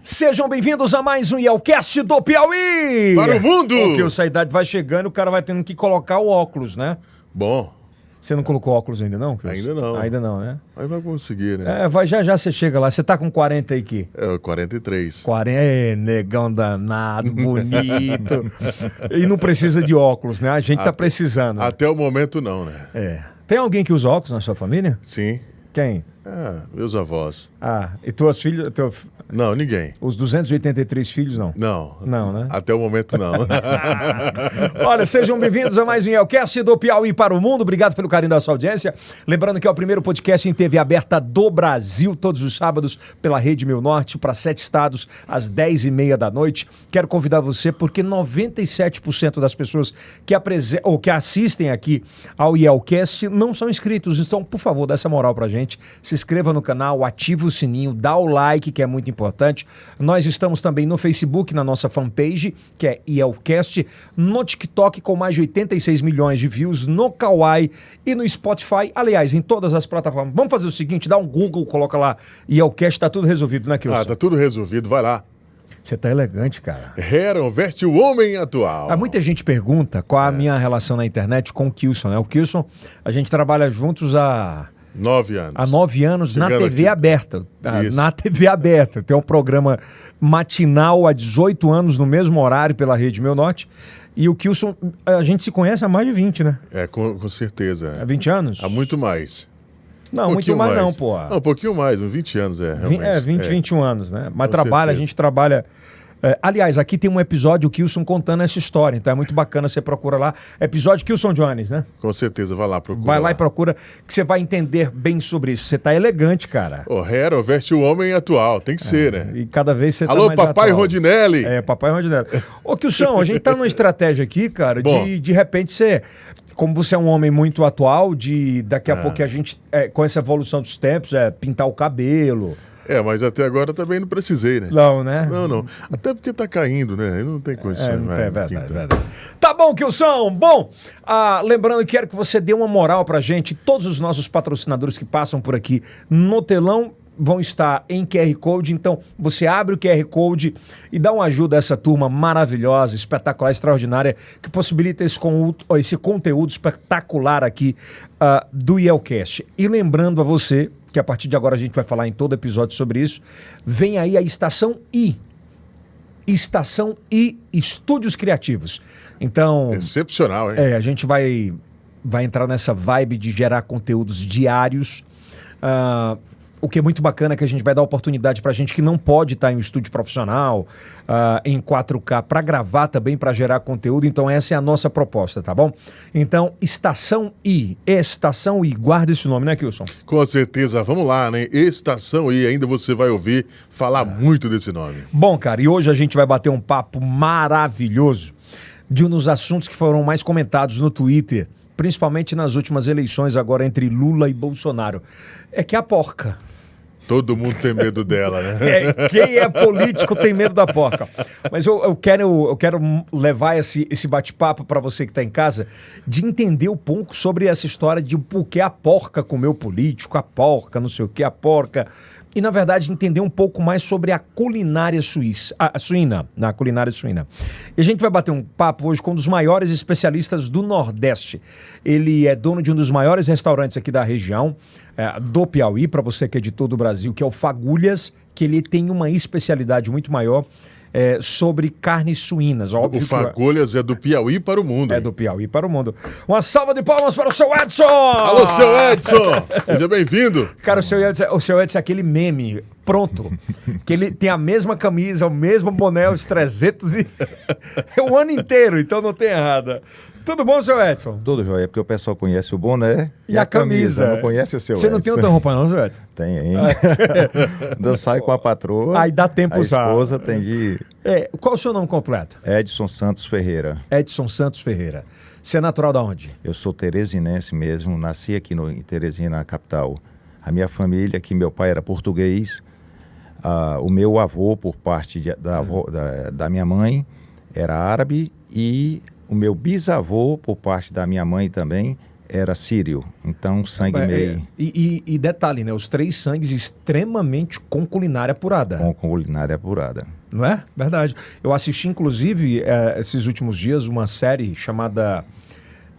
Sejam bem-vindos a mais um Yelcast do Piauí! Para o mundo! Porque essa idade vai chegando e o cara vai tendo que colocar o óculos, né? Bom. Você não colocou óculos ainda não, Kilson? Ainda não. Ainda não, né? Aí vai conseguir, né? É, vai, já você chega lá. Você tá com 40 aí aqui? É, 43. 40, negão danado, bonito. E não precisa de óculos, né? A gente tá precisando. Até o momento não, né? É. Tem alguém que usa óculos na sua família? Sim. Quem? Meus avós. E tuas filhas? Não, ninguém. Os 283 filhos, não? Não. Não, né? Até o momento não. Olha, sejam bem-vindos a mais um Yelcast do Piauí para o Mundo. Obrigado pelo carinho da sua audiência. Lembrando que é o primeiro podcast em TV aberta do Brasil, todos os sábados, pela Rede Meu Norte, para 7 estados, às 10h30 da noite. Quero convidar você, porque 97% das pessoas que assistem aqui ao Yelcast não são inscritos. Então, por favor, dá essa moral pra gente. Se inscreva no canal, ative o sininho, dá o like, que é muito importante. Nós estamos também no Facebook, na nossa fanpage, que é Yelcast, no TikTok com mais de 86 milhões de views, no Kawaii e no Spotify. Aliás, em todas as plataformas. Vamos fazer o seguinte, dá um Google, coloca lá Yelcast, tá tudo resolvido, né, Kilson? Tá tudo resolvido, vai lá. Você tá elegante, cara. Heron veste o homem atual. Muita gente pergunta qual a minha relação na internet com o Kilson, né? O Kilson, a gente trabalha juntos há 9 anos. Há 9 anos Chegando na TV aqui. aberta. Isso. Na TV aberta. Tem um programa matinal há 18 anos, no mesmo horário, pela Rede Meu Norte. E o Kilson, a gente se conhece há mais de 20, né? Com certeza. Há 20 anos? Há muito mais. Não, muito mais não, pô. Não, um pouquinho mais, uns 20 anos, realmente. 21 anos, né? Mas Com a certeza. gente trabalha... aliás, aqui tem um episódio, o Kilson contando essa história, então é muito bacana, você procura lá. Episódio Kilson Jones, né? Com certeza, vai lá, procura. Vai lá e procura, que você vai entender bem sobre isso. Você tá elegante, cara. O Heron veste o homem atual, tem que ser, né? E cada vez você Alô, tá mais papai atual. Rodinelli! Papai Rodinelli. Ô, Kilson, a gente tá numa estratégia aqui, cara, Bom. de repente você... Como você é um homem muito atual, daqui a pouco a gente, com essa evolução dos tempos, pintar o cabelo. Mas até agora também não precisei, né? Não, né? Não. Até porque tá caindo, né? Não tem condições. É verdade. Tá bom, Kilson. Bom, lembrando que quero que você dê uma moral pra gente. Todos os nossos patrocinadores que passam por aqui no telão vão estar em QR Code, então você abre o QR Code e dá uma ajuda a essa turma maravilhosa, espetacular, extraordinária, que possibilita esse conteúdo espetacular aqui do Yelcast. E lembrando a você, que a partir de agora a gente vai falar em todo episódio sobre isso, vem aí a Estação I. Estação I Estúdios Criativos. Então... Excepcional, hein? A gente vai entrar nessa vibe de gerar conteúdos diários. O que é muito bacana é que a gente vai dar oportunidade pra gente que não pode estar em um estúdio profissional, em 4K, para gravar também, para gerar conteúdo. Então essa é a nossa proposta, tá bom? Então, Estação I, guarda esse nome, né, Kilson? Com certeza, vamos lá, né? Estação I, ainda você vai ouvir falar muito desse nome. Bom, cara, e hoje a gente vai bater um papo maravilhoso de um dos assuntos que foram mais comentados no Twitter, principalmente nas últimas eleições agora entre Lula e Bolsonaro. É que a porca. Todo mundo tem medo dela, né? Quem é político tem medo da porca. Mas eu quero levar esse bate-papo para você que está em casa, de entender um pouco sobre essa história de por que a porca comeu político, a porca, não sei o que, a porca. E, na verdade, entender um pouco mais sobre a culinária suína. E a gente vai bater um papo hoje com um dos maiores especialistas do Nordeste. Ele é dono de um dos maiores restaurantes aqui da região, do Piauí, para você que é de todo o Brasil, que é o Fagulhas, que ele tem uma especialidade muito maior sobre carnes suínas. Óbvio O Fagulhas é do Piauí para o mundo. É do Piauí para o mundo. Uma salva de palmas para o seu Edson! Alô, seu Edson! Seja bem-vindo! Cara, o seu Edson é aquele meme pronto, que ele tem a mesma camisa, o mesmo boné, os 300 e... é o ano inteiro, então não tem errada. Tudo bom, seu Edson? Tudo jóia, porque o pessoal conhece o boné e a camisa. Não conhece o seu Você não tem outra roupa não, seu Edson? Tem, hein? Eu saio com a patroa. Aí dá tempo a usar. A esposa tem que... Qual o seu nome completo? Edson Santos Ferreira. Edson Santos Ferreira. Você é natural de onde? Eu sou teresinense mesmo, nasci aqui em Teresina, na capital. A minha família, que meu pai era português, o meu avô, por parte da minha mãe, era árabe, e o meu bisavô, por parte da minha mãe também, era sírio, então sangue meio... E detalhe, né? Os 3 sangues extremamente com culinária apurada. Com culinária apurada. Não é? Verdade. Eu assisti, inclusive, esses últimos dias, uma série chamada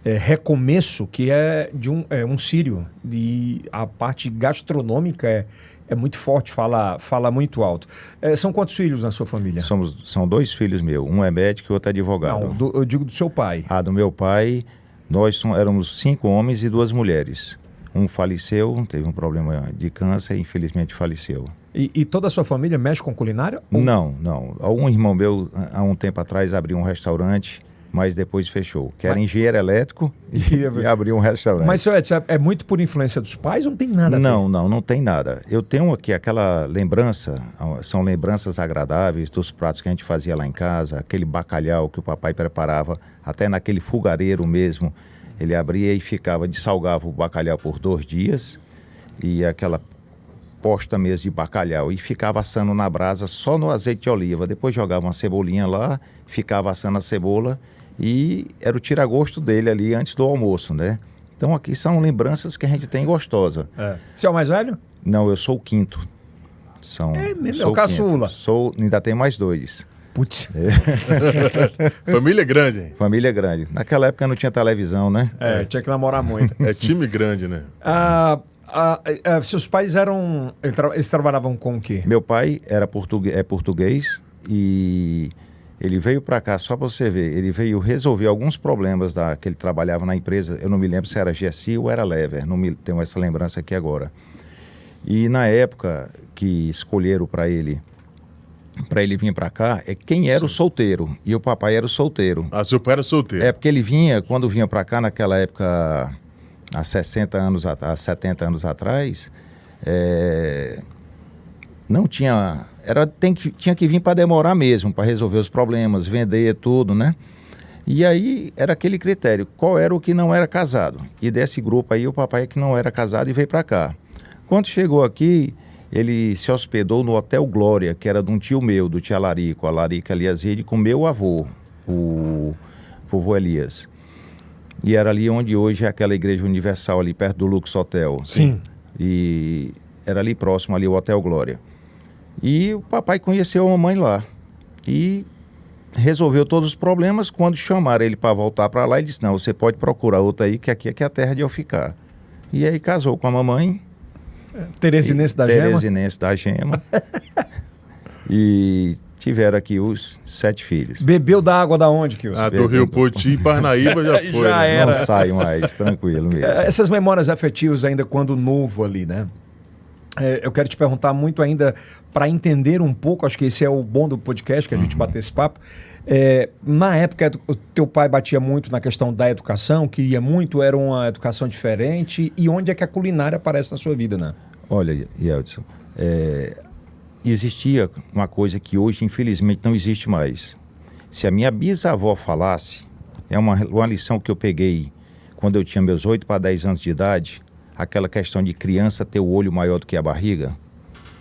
Recomeço, que é de um sírio. E a parte gastronômica é muito forte, fala muito alto. São quantos filhos na sua família? São 2 filhos meus, um é médico e outro é advogado. Não, eu digo do seu pai. Do meu pai, nós éramos 5 homens e 2 mulheres. Um faleceu, teve um problema de câncer e infelizmente faleceu. E toda a sua família mexe com culinária? Ou... Não. Um irmão meu, há um tempo atrás, abriu um restaurante, mas depois fechou. Que era engenheiro elétrico e abriu um restaurante. Mas, seu Edson, é muito por influência dos pais ou não tem nada a ver? Não tem nada. Eu tenho aqui aquela lembrança, são lembranças agradáveis dos pratos que a gente fazia lá em casa, aquele bacalhau que o papai preparava, até naquele fogareiro mesmo. Ele abria e dessalgava o bacalhau por 2 dias, e aquela posta mesmo de bacalhau, e ficava assando na brasa só no azeite de oliva. Depois jogava uma cebolinha lá, ficava assando a cebola, e era o tira-gosto dele ali antes do almoço, né? Então aqui são lembranças que a gente tem gostosa. Você é o mais velho? Não, eu sou o 5º. É o caçula. Ainda tem mais 2. Putz. Família grande, hein? Família grande. Naquela época não tinha televisão, né? Tinha que namorar muito. É time grande, né? Seus pais eles trabalhavam com o quê? Meu pai é português e ele veio para cá, só para você ver, ele veio resolver alguns problemas que ele trabalhava na empresa. Eu não me lembro se era GSI ou era Lever, tenho essa lembrança aqui agora. E na época que escolheram para ele vir para cá, quem era o solteiro, e o papai era o solteiro. Seu pai era solteiro. Porque ele quando vinha para cá naquela época, há 70 anos atrás, não tinha... tinha que vir para demorar mesmo, para resolver os problemas, vender tudo, né? E aí era aquele critério, qual era o que não era casado. E desse grupo aí, o papai que não era casado e veio para cá. Quando chegou aqui, ele se hospedou no Hotel Glória, que era de um tio meu, do tio Alarico Eliaside, com meu avô, o vovô Elias. E era ali onde hoje é aquela Igreja Universal, ali perto do Lux Hotel. Sim. E era ali próximo, ali o Hotel Glória. E o papai conheceu a mamãe lá. E resolveu todos os problemas. Quando chamaram ele para voltar para lá, ele disse, não, você pode procurar outra aí, que aqui é a terra de eu ficar. E aí casou com a mamãe. Teresinense da Gema. Teresinense da Gema. E tiveram aqui os 7 filhos. Bebeu da água da onde, Kilson? Do Rio Poti e Parnaíba já foi. Já né? era. Não sai mais, tranquilo mesmo. Essas memórias afetivas ainda quando novo ali, né? Eu quero te perguntar muito ainda para entender um pouco, acho que esse é o bom do podcast, que a gente bater esse papo. Na época, o teu pai batia muito na questão da educação, queria muito, era uma educação diferente. E onde é que a culinária aparece na sua vida, né? Olha, Yeldson, existia uma coisa que hoje, infelizmente, não existe mais. Se a minha bisavó falasse, é uma lição que eu peguei quando eu tinha meus 8 para 10 anos de idade, aquela questão de criança ter o olho maior do que a barriga.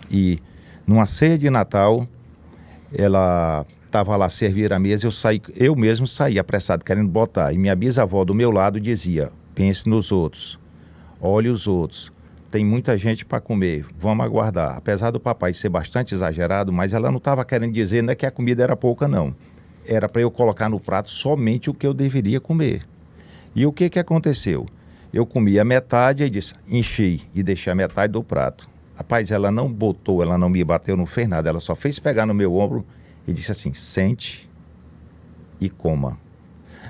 E numa ceia de Natal, ela estava lá servir a mesa, eu mesmo saí apressado, querendo botar. E minha bisavó do meu lado dizia, pense nos outros, olhe os outros. Tem muita gente para comer, vamos aguardar. Apesar do papai ser bastante exagerado, mas ela não estava querendo dizer, não é que a comida era pouca, não. Era para eu colocar no prato somente o que eu deveria comer. E o que aconteceu? Eu comi a metade e disse, enchi e deixei a metade do prato. Rapaz, ela não me bateu, não fez nada. Ela só fez pegar no meu ombro e disse assim, sente e coma.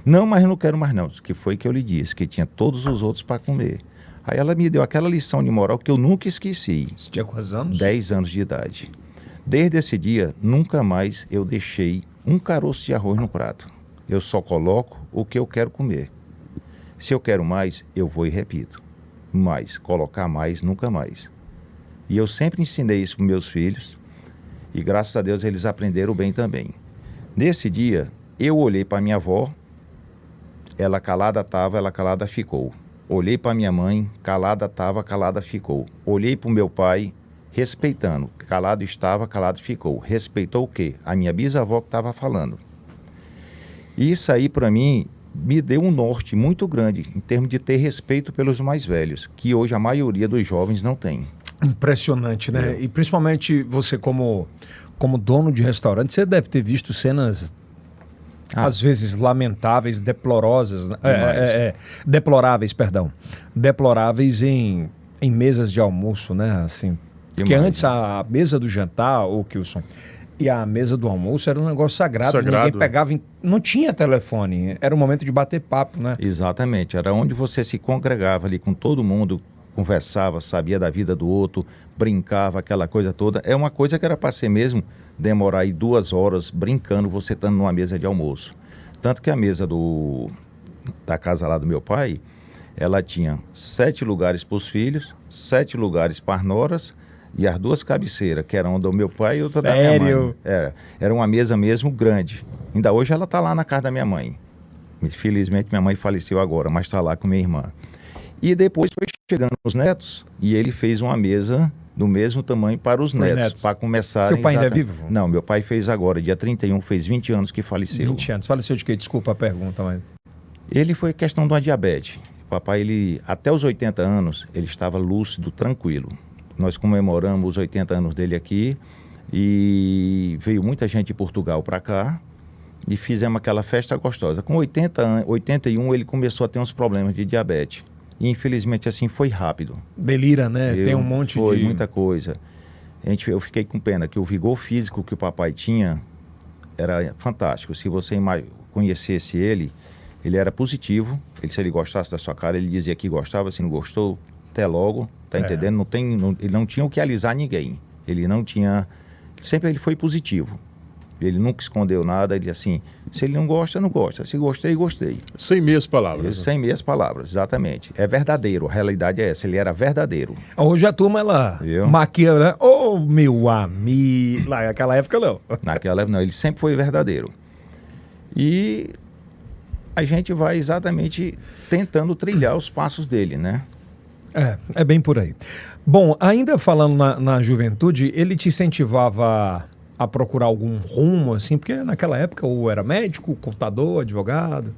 Não, mas não quero mais não. Que foi que eu lhe disse, que tinha todos os outros para comer. Aí ela me deu aquela lição de moral que eu nunca esqueci. Você tinha quantos anos? 10 anos de idade. Desde esse dia, nunca mais eu deixei um caroço de arroz no prato. Eu só coloco o que eu quero comer. Se eu quero mais, eu vou e repito. Mas colocar mais, nunca mais. E eu sempre ensinei isso para meus filhos. E graças a Deus eles aprenderam bem também. Nesse dia, eu olhei para minha avó. Ela calada estava, ela calada ficou. Olhei para minha mãe, calada estava, calada ficou. Olhei para o meu pai, respeitando. Calado estava, calado ficou. Respeitou o quê? A minha bisavó que estava falando. E isso aí, para mim, me deu um norte muito grande em termos de ter respeito pelos mais velhos, que hoje a maioria dos jovens não tem. Impressionante, né? E principalmente você como dono de restaurante, você deve ter visto cenas às vezes lamentáveis, deplorosas, deploráveis, perdão. Deploráveis em mesas de almoço, né? Assim, porque antes a mesa do jantar, o Kilson, e a mesa do almoço era um negócio sagrado. Ninguém pegava, não tinha telefone, era um momento de bater papo, né? Exatamente, era onde você se congregava ali com todo mundo, conversava, sabia da vida do outro, brincava, aquela coisa toda. É uma coisa que era para ser mesmo demorar aí 2 horas brincando, você estando numa mesa de almoço. Tanto que a mesa da casa lá do meu pai, ela tinha 7 lugares para os filhos, 7 lugares para as noras e as 2 cabeceiras, que eram do meu pai e outra da minha mãe. Era uma mesa mesmo grande. Ainda hoje ela está lá na casa da minha mãe. Infelizmente minha mãe faleceu agora, mas está lá com minha irmã. E depois foi chegando os netos e ele fez uma mesa do mesmo tamanho para os netos, para começar... Seu pai ainda é vivo? Não, meu pai fez agora, dia 31, fez 20 anos que faleceu. 20 anos. Faleceu de quê? Desculpa a pergunta, mas... Ele foi questão de uma diabetes. O papai, até os 80 anos, ele estava lúcido, tranquilo. Nós comemoramos os 80 anos dele aqui e veio muita gente de Portugal para cá e fizemos aquela festa gostosa. Com 81, ele começou a ter uns problemas de diabetes. E infelizmente assim foi rápido. Delira, né? Tem um monte Foi muita coisa. Eu fiquei com pena que o vigor físico que o papai tinha era fantástico. Se você conhecesse ele era positivo. Se ele gostasse da sua cara, ele dizia que gostava. Se não gostou, até logo. Tá entendendo? Ele não tinha o que alisar ninguém. Ele não tinha... Sempre ele foi positivo. Ele nunca escondeu nada, ele assim, se ele não gosta, não gosta. Se gostei, gostei. Sem meias palavras. Sem meias palavras, exatamente. É verdadeiro, a realidade é essa, ele era verdadeiro. Hoje a turma, ela maquia, né? Ô, meu amigo. Lá, naquela época não. Naquela época não, ele sempre foi verdadeiro. E a gente vai exatamente tentando trilhar os passos dele, né? É bem por aí. Bom, ainda falando na juventude, ele te incentivava a procurar algum rumo, assim, porque naquela época ou era médico, contador, advogado,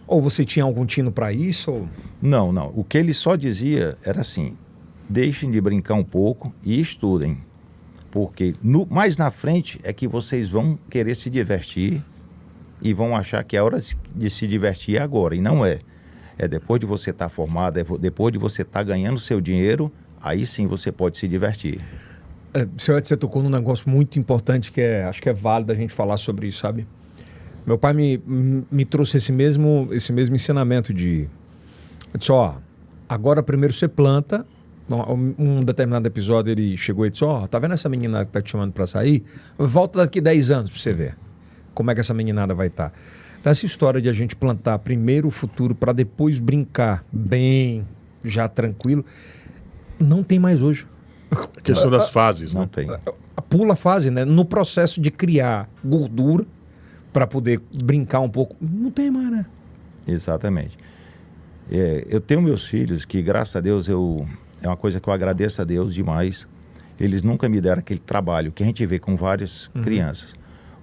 ou você tinha algum tino para isso? Ou... Não. O que ele só dizia era assim, deixem de brincar um pouco e estudem, porque mais na frente é que vocês vão querer se divertir e vão achar que a hora de se divertir é agora, e não é. É depois de você estar formado, depois de você estar ganhando seu dinheiro, aí sim você pode se divertir. Você tocou num negócio muito importante que acho que é válido a gente falar sobre isso, sabe? Meu pai me trouxe esse mesmo ensinamento eu disse, agora primeiro você planta. Um determinado episódio ele chegou e disse, tá vendo essa menina que tá te chamando para sair? Volta daqui 10 anos para você ver como é que essa meninada vai estar. Então essa história de a gente plantar primeiro o futuro para depois brincar bem, já tranquilo, não tem mais hoje. A questão das fases, não né? tem. Pula a fase, né? No processo de criar gordura para poder brincar um pouco, não tem mais, né? Exatamente. Eu tenho meus filhos que, graças a Deus, é uma coisa que eu agradeço a Deus demais. Eles nunca me deram aquele trabalho que a gente vê com várias crianças.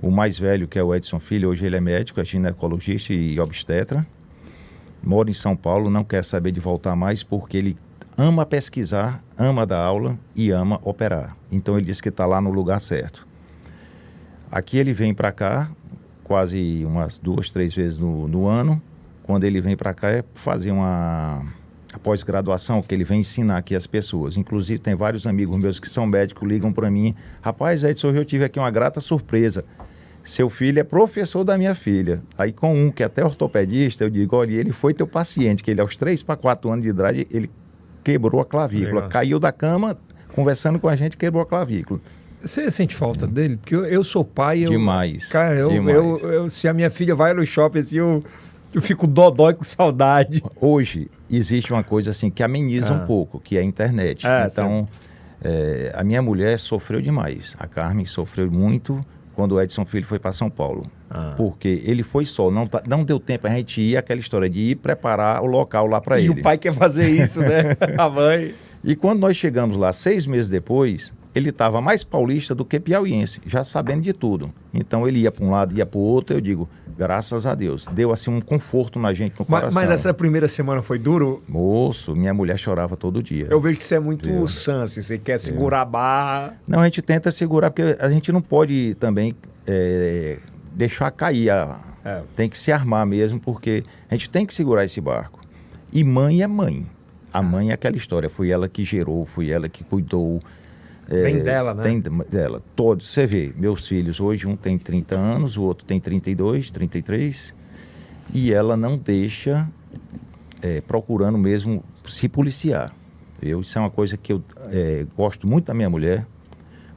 O mais velho, que é o Edson Filho, hoje ele é médico, é ginecologista e obstetra. Mora em São Paulo, não quer saber de voltar mais porque ele ama pesquisar, ama dar aula e ama operar. Então ele disse que está lá no lugar certo. Aqui ele vem para cá quase umas 2, 3 vezes no ano. Quando ele vem para cá é fazer a pós-graduação, que ele vem ensinar aqui as pessoas. Inclusive tem vários amigos meus que são médicos, ligam para mim. Rapaz, Edson, hoje eu tive aqui uma grata surpresa. Seu filho é professor da minha filha. Aí com um que é até ortopedista, eu digo, olha, ele foi teu paciente, que ele aos 3 para 4 anos de idade, ele quebrou a clavícula. Legal. Caiu da cama, conversando com a gente, quebrou a clavícula. Você sente falta dele? Porque eu sou pai... Demais. Cara, demais. Se a minha filha vai no shopping, assim, eu fico dodói com saudade. Hoje, existe uma coisa assim que ameniza um pouco, que é a internet. Então, a minha mulher sofreu demais. A Carmen sofreu muito quando o Edson Filho foi para São Paulo. Porque ele foi só, não deu tempo a gente ir, aquela história de ir preparar o local lá para ele. E o pai quer fazer isso, né? A mãe. E quando nós chegamos lá, 6 meses depois, ele estava mais paulista do que piauiense, já sabendo de tudo. Então ele ia para um lado, ia para o outro, eu digo, graças a Deus. Deu assim um conforto na gente no coração. Mas essa primeira semana foi duro? Moço, minha mulher chorava todo dia. Eu vejo que você é muito sanse, você quer segurar a barra. Não, a gente tenta segurar, porque a gente não pode também deixar cair. Tem que se armar mesmo, porque a gente tem que segurar esse barco. E mãe é mãe. A mãe é aquela história, foi ela que gerou, foi ela que cuidou. Tem dela, né? Tem dela. Todos, você vê, meus filhos hoje, um tem 30 anos, o outro tem 32, 33, e ela não deixa, procurando mesmo se policiar. Isso é uma coisa que eu gosto muito da minha mulher,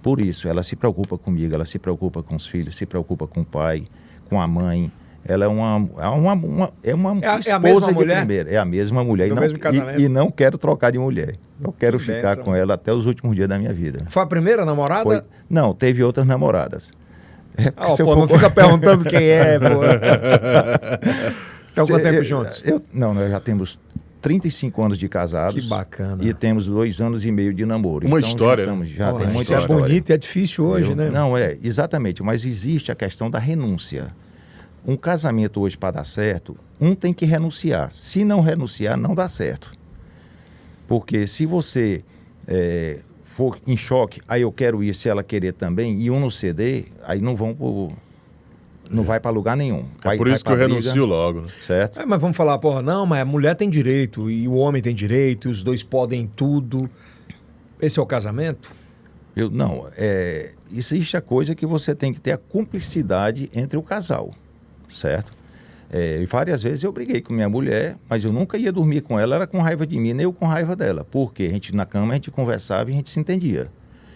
por isso, ela se preocupa comigo, ela se preocupa com os filhos, se preocupa com o pai, com a mãe. Ela é uma esposa de primeira. É a mesma mulher. E não quero trocar de mulher. Eu quero ficar com ela até os últimos dias da minha vida. Foi a primeira namorada? Não, teve outras namoradas. Não fica perguntando quem é, pô. Então, quanto tempo juntos? Nós já temos 35 anos de casados. Que bacana. E temos 2 anos e meio de namoro. Uma história, né? Já tem muita história. Isso é bonito e é difícil hoje, né? Não, exatamente. Mas existe a questão da renúncia. Um casamento hoje, para dar certo, um tem que renunciar. Se não renunciar, não dá certo. Porque se você for em choque, aí eu quero ir, se ela querer também, e um não ceder, aí não vai para lugar nenhum. Por isso que eu renuncio logo. Né? Certo? Mas vamos falar, não, mas a mulher tem direito, e o homem tem direito, e os dois podem tudo. Esse é o casamento? Não, existe a coisa que você tem que ter a cumplicidade entre o casal. Certo? Várias vezes eu briguei com minha mulher, mas eu nunca ia dormir com ela, era com raiva de mim, nem eu com raiva dela. Porque a gente na cama, a gente conversava e a gente se entendia.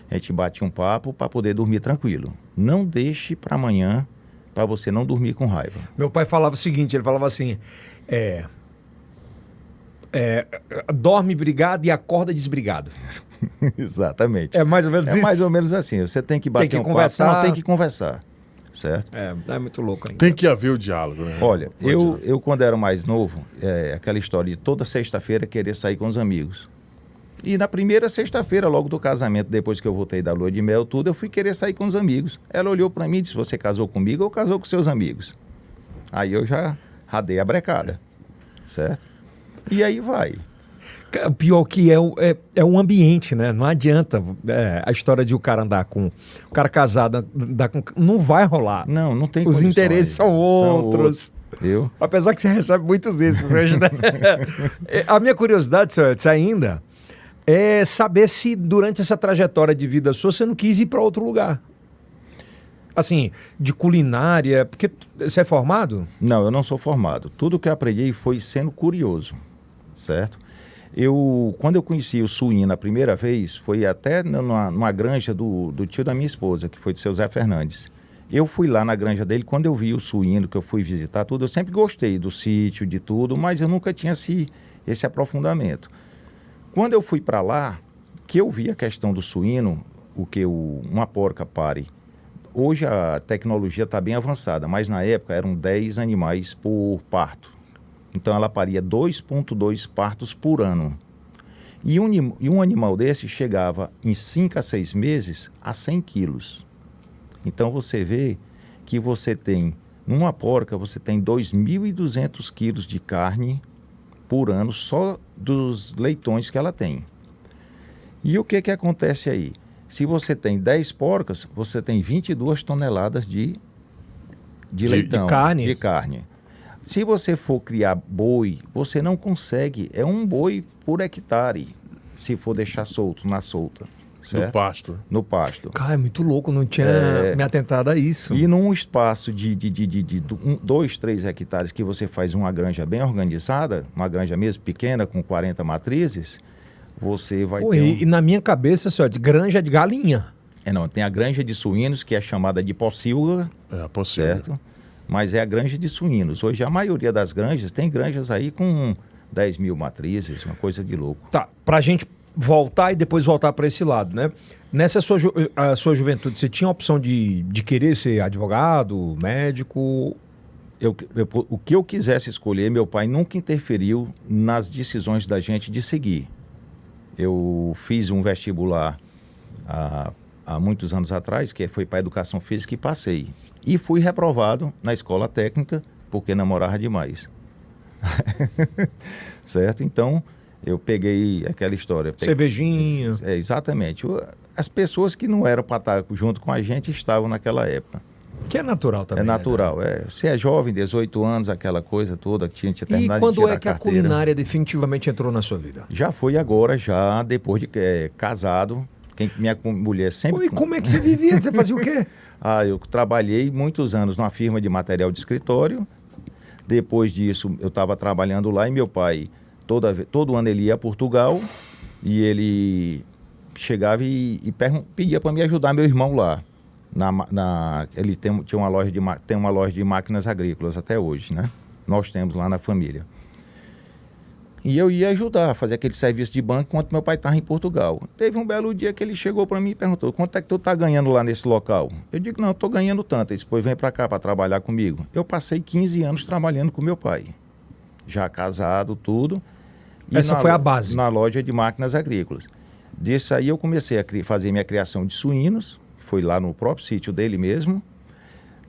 A gente batia um papo para poder dormir tranquilo. Não deixe para amanhã, para você não dormir com raiva. Meu pai falava o seguinte, ele falava assim, dorme brigado e acorda desbrigado. Exatamente. É mais ou menos isso? É mais ou menos assim, você tem que bater um conversar. papo, não, tem que conversar. Certo? É muito louco ainda. Tem que haver o diálogo, né? Olha, eu quando era mais novo, aquela história de toda sexta-feira querer sair com os amigos. E na primeira sexta-feira, logo do casamento, depois que eu voltei da lua de mel, tudo, eu fui querer sair com os amigos. Ela olhou para mim e disse, você casou comigo ou casou com seus amigos? Aí eu já radei a brecada, certo? E aí vai. Pior que é um ambiente, né? Não adianta a história de o cara andar com... O cara casado andar com... Não vai rolar. Não tem Os condições. interesses são outros. Viu? Apesar que você recebe muitos desses hoje, né? A minha curiosidade, senhor Edson, ainda é saber se durante essa trajetória de vida sua você não quis ir para outro lugar. Assim, de culinária, porque você é formado? Não, eu não sou formado. Tudo que eu aprendi foi sendo curioso, certo? Quando eu conheci o suíno a primeira vez, foi até numa granja do tio da minha esposa, que foi de seu Zé Fernandes. Eu fui lá na granja dele, quando eu vi o suíno, que eu fui visitar tudo, eu sempre gostei do sítio, de tudo, mas eu nunca tinha esse aprofundamento. Quando eu fui para lá, que eu vi a questão do suíno, uma porca pare. Hoje a tecnologia está bem avançada, mas na época eram 10 animais por parto. Então ela paria 2,2 partos por ano. E um animal desse chegava em 5 a 6 meses a 100 quilos. Então você vê que você tem, numa porca, você tem 2.200 quilos de carne por ano só dos leitões que ela tem. E o que acontece aí? Se você tem 10 porcas, você tem 22 toneladas de leitão, de carne. Se você for criar boi, você não consegue. É um boi por hectare, se for deixar solto, na solta. Certo? No pasto. No pasto. Cara, é muito louco, não tinha me atentado a isso. E num espaço de 2, 3 hectares que você faz uma granja bem organizada, uma granja mesmo pequena, com 40 matrizes, você vai ter... E na minha cabeça, senhor, granja de galinha. Não, tem a granja de suínos, que é chamada de pocilga. Pocilga. Certo? Mas é a granja de suínos. Hoje a maioria das granjas, tem granjas aí com 10 mil matrizes, uma coisa de louco. Tá, pra gente voltar e depois voltar para esse lado, né? Nessa sua juventude, você tinha a opção de querer ser advogado, médico? O que eu quisesse escolher, meu pai nunca interferiu nas decisões da gente de seguir. Eu fiz um vestibular há muitos anos atrás, que foi para educação física, e passei. E fui reprovado na escola técnica porque namorava demais. Certo? Então, eu peguei aquela história. Cervejinha. Exatamente. As pessoas que não eram para estar junto com a gente estavam naquela época. Que é natural também. É natural. Né? Você é jovem, 18 anos, aquela coisa toda, tinha terminado E quando de tirar é que a carteira. culinária definitivamente entrou na sua vida? Já foi agora, já depois de casado. Minha mulher sempre... Pô, e como é que você vivia? Você fazia o quê? Eu trabalhei muitos anos numa firma de material de escritório. Depois disso, eu estava trabalhando lá e meu pai, todo ano ele ia a Portugal e ele chegava e pedia para me ajudar meu irmão lá. Ele tinha uma loja tem uma loja de máquinas agrícolas até hoje, né? Nós temos lá na família. E eu ia ajudar a fazer aquele serviço de banco enquanto meu pai estava em Portugal. Teve um belo dia que ele chegou para mim e perguntou: quanto é que tu está ganhando lá nesse local? Eu digo: não, eu estou ganhando tanto. Ele disse: pois vem para cá para trabalhar comigo. Eu passei 15 anos trabalhando com meu pai. Já casado, tudo. Essa foi a base. Na loja de máquinas agrícolas. Disso aí eu comecei a fazer minha criação de suínos. Foi lá no próprio sítio dele mesmo.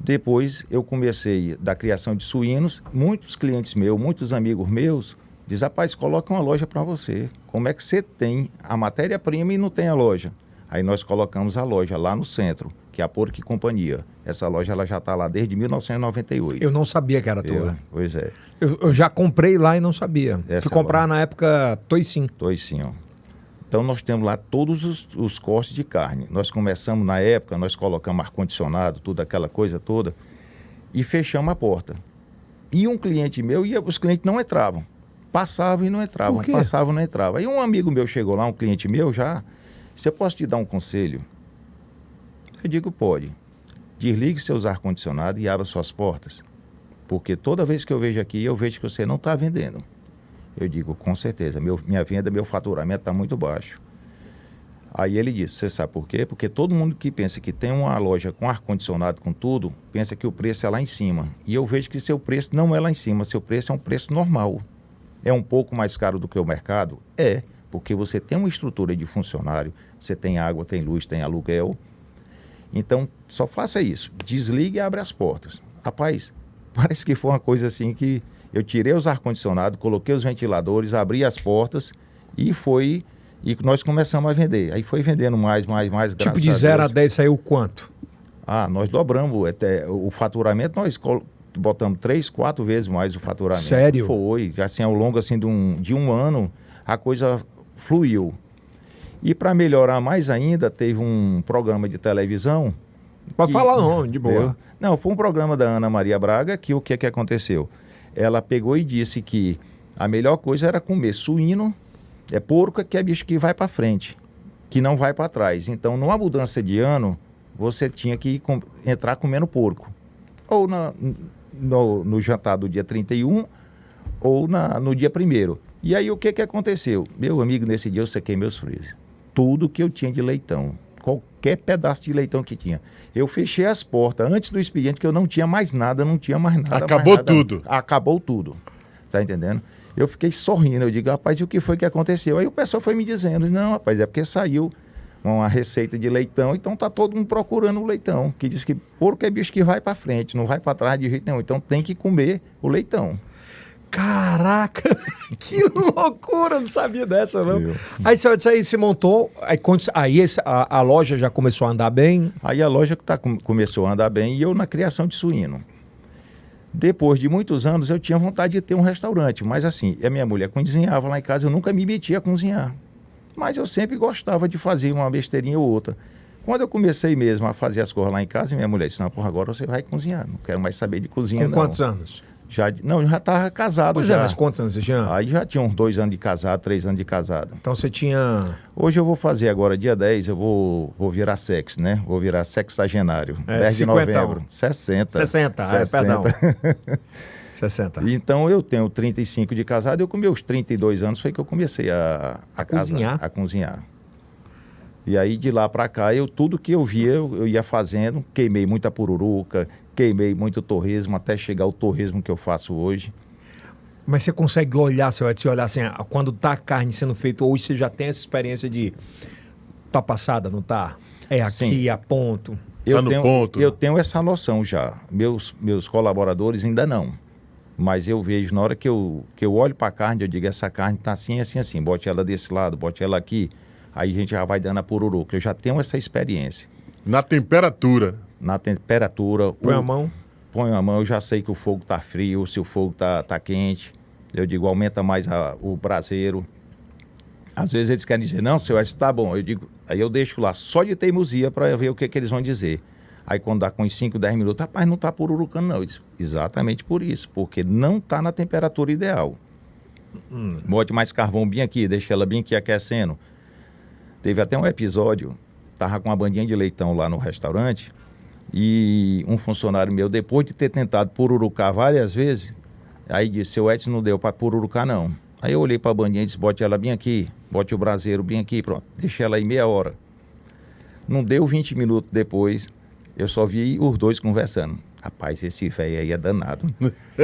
Depois eu comecei da criação de suínos. Muitos clientes meus, muitos amigos meus, diz: rapaz, coloca uma loja para você. Como é que você tem a matéria-prima e não tem a loja? Aí nós colocamos a loja lá no centro, que é a Porco e Companhia. Essa loja ela já está lá desde 1998. Eu não sabia que era tua. Pois é. Eu já comprei lá e não sabia. Fui comprar na época Toicinho. Toicinho. Então nós temos lá todos os cortes de carne. Nós começamos na época, nós colocamos ar-condicionado, tudo aquela coisa toda, e fechamos a porta. E um cliente meu, os clientes não entravam. Passavam e não entravam, Por quê? passavam e não entravam. Aí um amigo meu chegou lá, um cliente meu já, se eu posso te dar um conselho? Eu digo: pode. Desligue seus ar-condicionado e abra suas portas. Porque toda vez que eu vejo aqui, eu vejo que você não está vendendo. Eu digo: com certeza, minha venda, meu faturamento está muito baixo. Aí ele disse: você sabe por quê? Porque todo mundo que pensa que tem uma loja com ar-condicionado, com tudo, pensa que o preço é lá em cima. E eu vejo que seu preço não é lá em cima, seu preço é um preço normal. É um pouco mais caro do que o mercado? É, porque você tem uma estrutura de funcionário, você tem água, tem luz, tem aluguel. Então, só faça isso. Desligue e abre as portas. Rapaz, parece que foi uma coisa assim que eu tirei os ar-condicionados, coloquei os ventiladores, abri as portas e nós começamos a vender. Aí foi vendendo mais, graças a Deus. Tipo de 0 a 10 saiu quanto? Nós dobramos o faturamento, nós botamos 3, 4 vezes mais o faturamento. Sério? Foi. Assim, ao longo assim, de um ano, a coisa fluiu. E para melhorar mais ainda, teve um programa de televisão. Pode falar não, de boa. Não, foi um programa da Ana Maria Braga que o que aconteceu? Ela pegou e disse que a melhor coisa era comer suíno, porco, que é bicho que vai para frente, que não vai para trás. Então, numa mudança de ano, você tinha que entrar comendo porco. Ou no jantar do dia 31, ou no dia 1º. E aí o que aconteceu? Meu amigo, nesse dia eu sequei meus freezer. Tudo que eu tinha de leitão, qualquer pedaço de leitão que tinha. Eu fechei as portas antes do expediente, que eu não tinha mais nada, Acabou tudo. Acabou tudo. Tá entendendo? Eu fiquei sorrindo, eu digo: rapaz, e o que foi que aconteceu? Aí o pessoal foi me dizendo: não, rapaz, é porque saiu uma receita de leitão, então tá todo mundo procurando o leitão, que diz que porco é bicho que vai para frente, não vai para trás de jeito nenhum, então tem que comer o leitão. Caraca, que loucura, não sabia dessa não. Aí você se montou, aí a loja já começou a andar bem? Aí a loja começou a andar bem e eu na criação de suíno. Depois de muitos anos eu tinha vontade de ter um restaurante, mas assim, a minha mulher cozinhava lá em casa, eu nunca me metia a cozinhar. Mas eu sempre gostava de fazer uma besteirinha ou outra. Quando eu comecei mesmo a fazer as coisas lá em casa, minha mulher disse: não, porra, agora você vai cozinhar, não quero mais saber de cozinha. Com quantos anos? Já estava casado. Pois já. Mas quantos anos você tinha? Aí já tinha uns 2 anos de casado, 3 anos de casado. Então você tinha... Hoje eu vou fazer agora, dia 10, eu vou virar sex, né? Vou virar sexagenário. 10 de novembro. 60. 60, 60. Perdão. 60. Então eu tenho 35 de casado, eu com meus 32 anos foi que eu comecei a cozinhar. E aí de lá para cá, tudo que eu via, eu ia fazendo, queimei muita pururuca, queimei muito torresmo, até chegar ao torresmo que eu faço hoje. Mas você consegue olhar, você vai olhar assim, quando tá a carne sendo feita, hoje você já tem essa experiência de Tá passada, não tá? É aqui, Sim. a ponto. Tá no ponto, Eu né? tenho essa noção já. Meus colaboradores ainda não. Mas eu vejo, na hora que eu olho para a carne, eu digo, essa carne tá assim, assim, assim. Bote ela desse lado, bote ela aqui. Aí a gente já vai dando a pururuca. Eu já tenho essa experiência. Na temperatura. Na temperatura. Põe a mão. Ponho a mão, eu já sei que o fogo tá frio, se o fogo tá quente. Eu digo, aumenta mais o braseiro. Às vezes eles querem dizer, não, seu Edson, tá bom. Eu digo, aí eu deixo lá só de teimosia para ver o que eles vão dizer. Aí quando dá com uns 5, 10 minutos, rapaz, não tá pururucando não. Eu disse, exatamente por isso, porque não tá na temperatura ideal. Bote mais carvão bem aqui, deixa ela bem aqui aquecendo. Teve até um episódio, tava com uma bandinha de leitão lá no restaurante e um funcionário meu, depois de ter tentado pururucar várias vezes, aí disse, seu Edson, não deu para pururucar não. Aí eu olhei para a bandinha e disse, bote ela bem aqui, bote o braseiro bem aqui, pronto. Deixei ela aí meia hora. Não deu 20 minutos depois, eu só vi os dois conversando. Rapaz, esse velho aí é danado.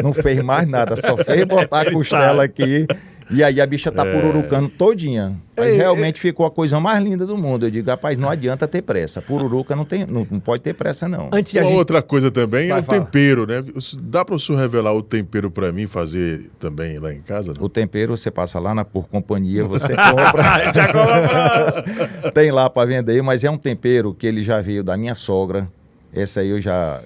Não fez mais nada, só fez botar a costela aqui. E aí a bicha tá pururucando todinha. Aí realmente ficou a coisa mais linda do mundo. Eu digo, rapaz, não adianta ter pressa. Pururuca não pode ter pressa, não. Antes de a Uma gente... outra coisa também é Vai, o fala. tempero, né? Dá para o senhor revelar o tempero para mim fazer também lá em casa? Não? O tempero você passa lá na Por Companhia, você compra. Já compra. Tem lá para vender, mas é um tempero que ele já veio da minha sogra. Essa aí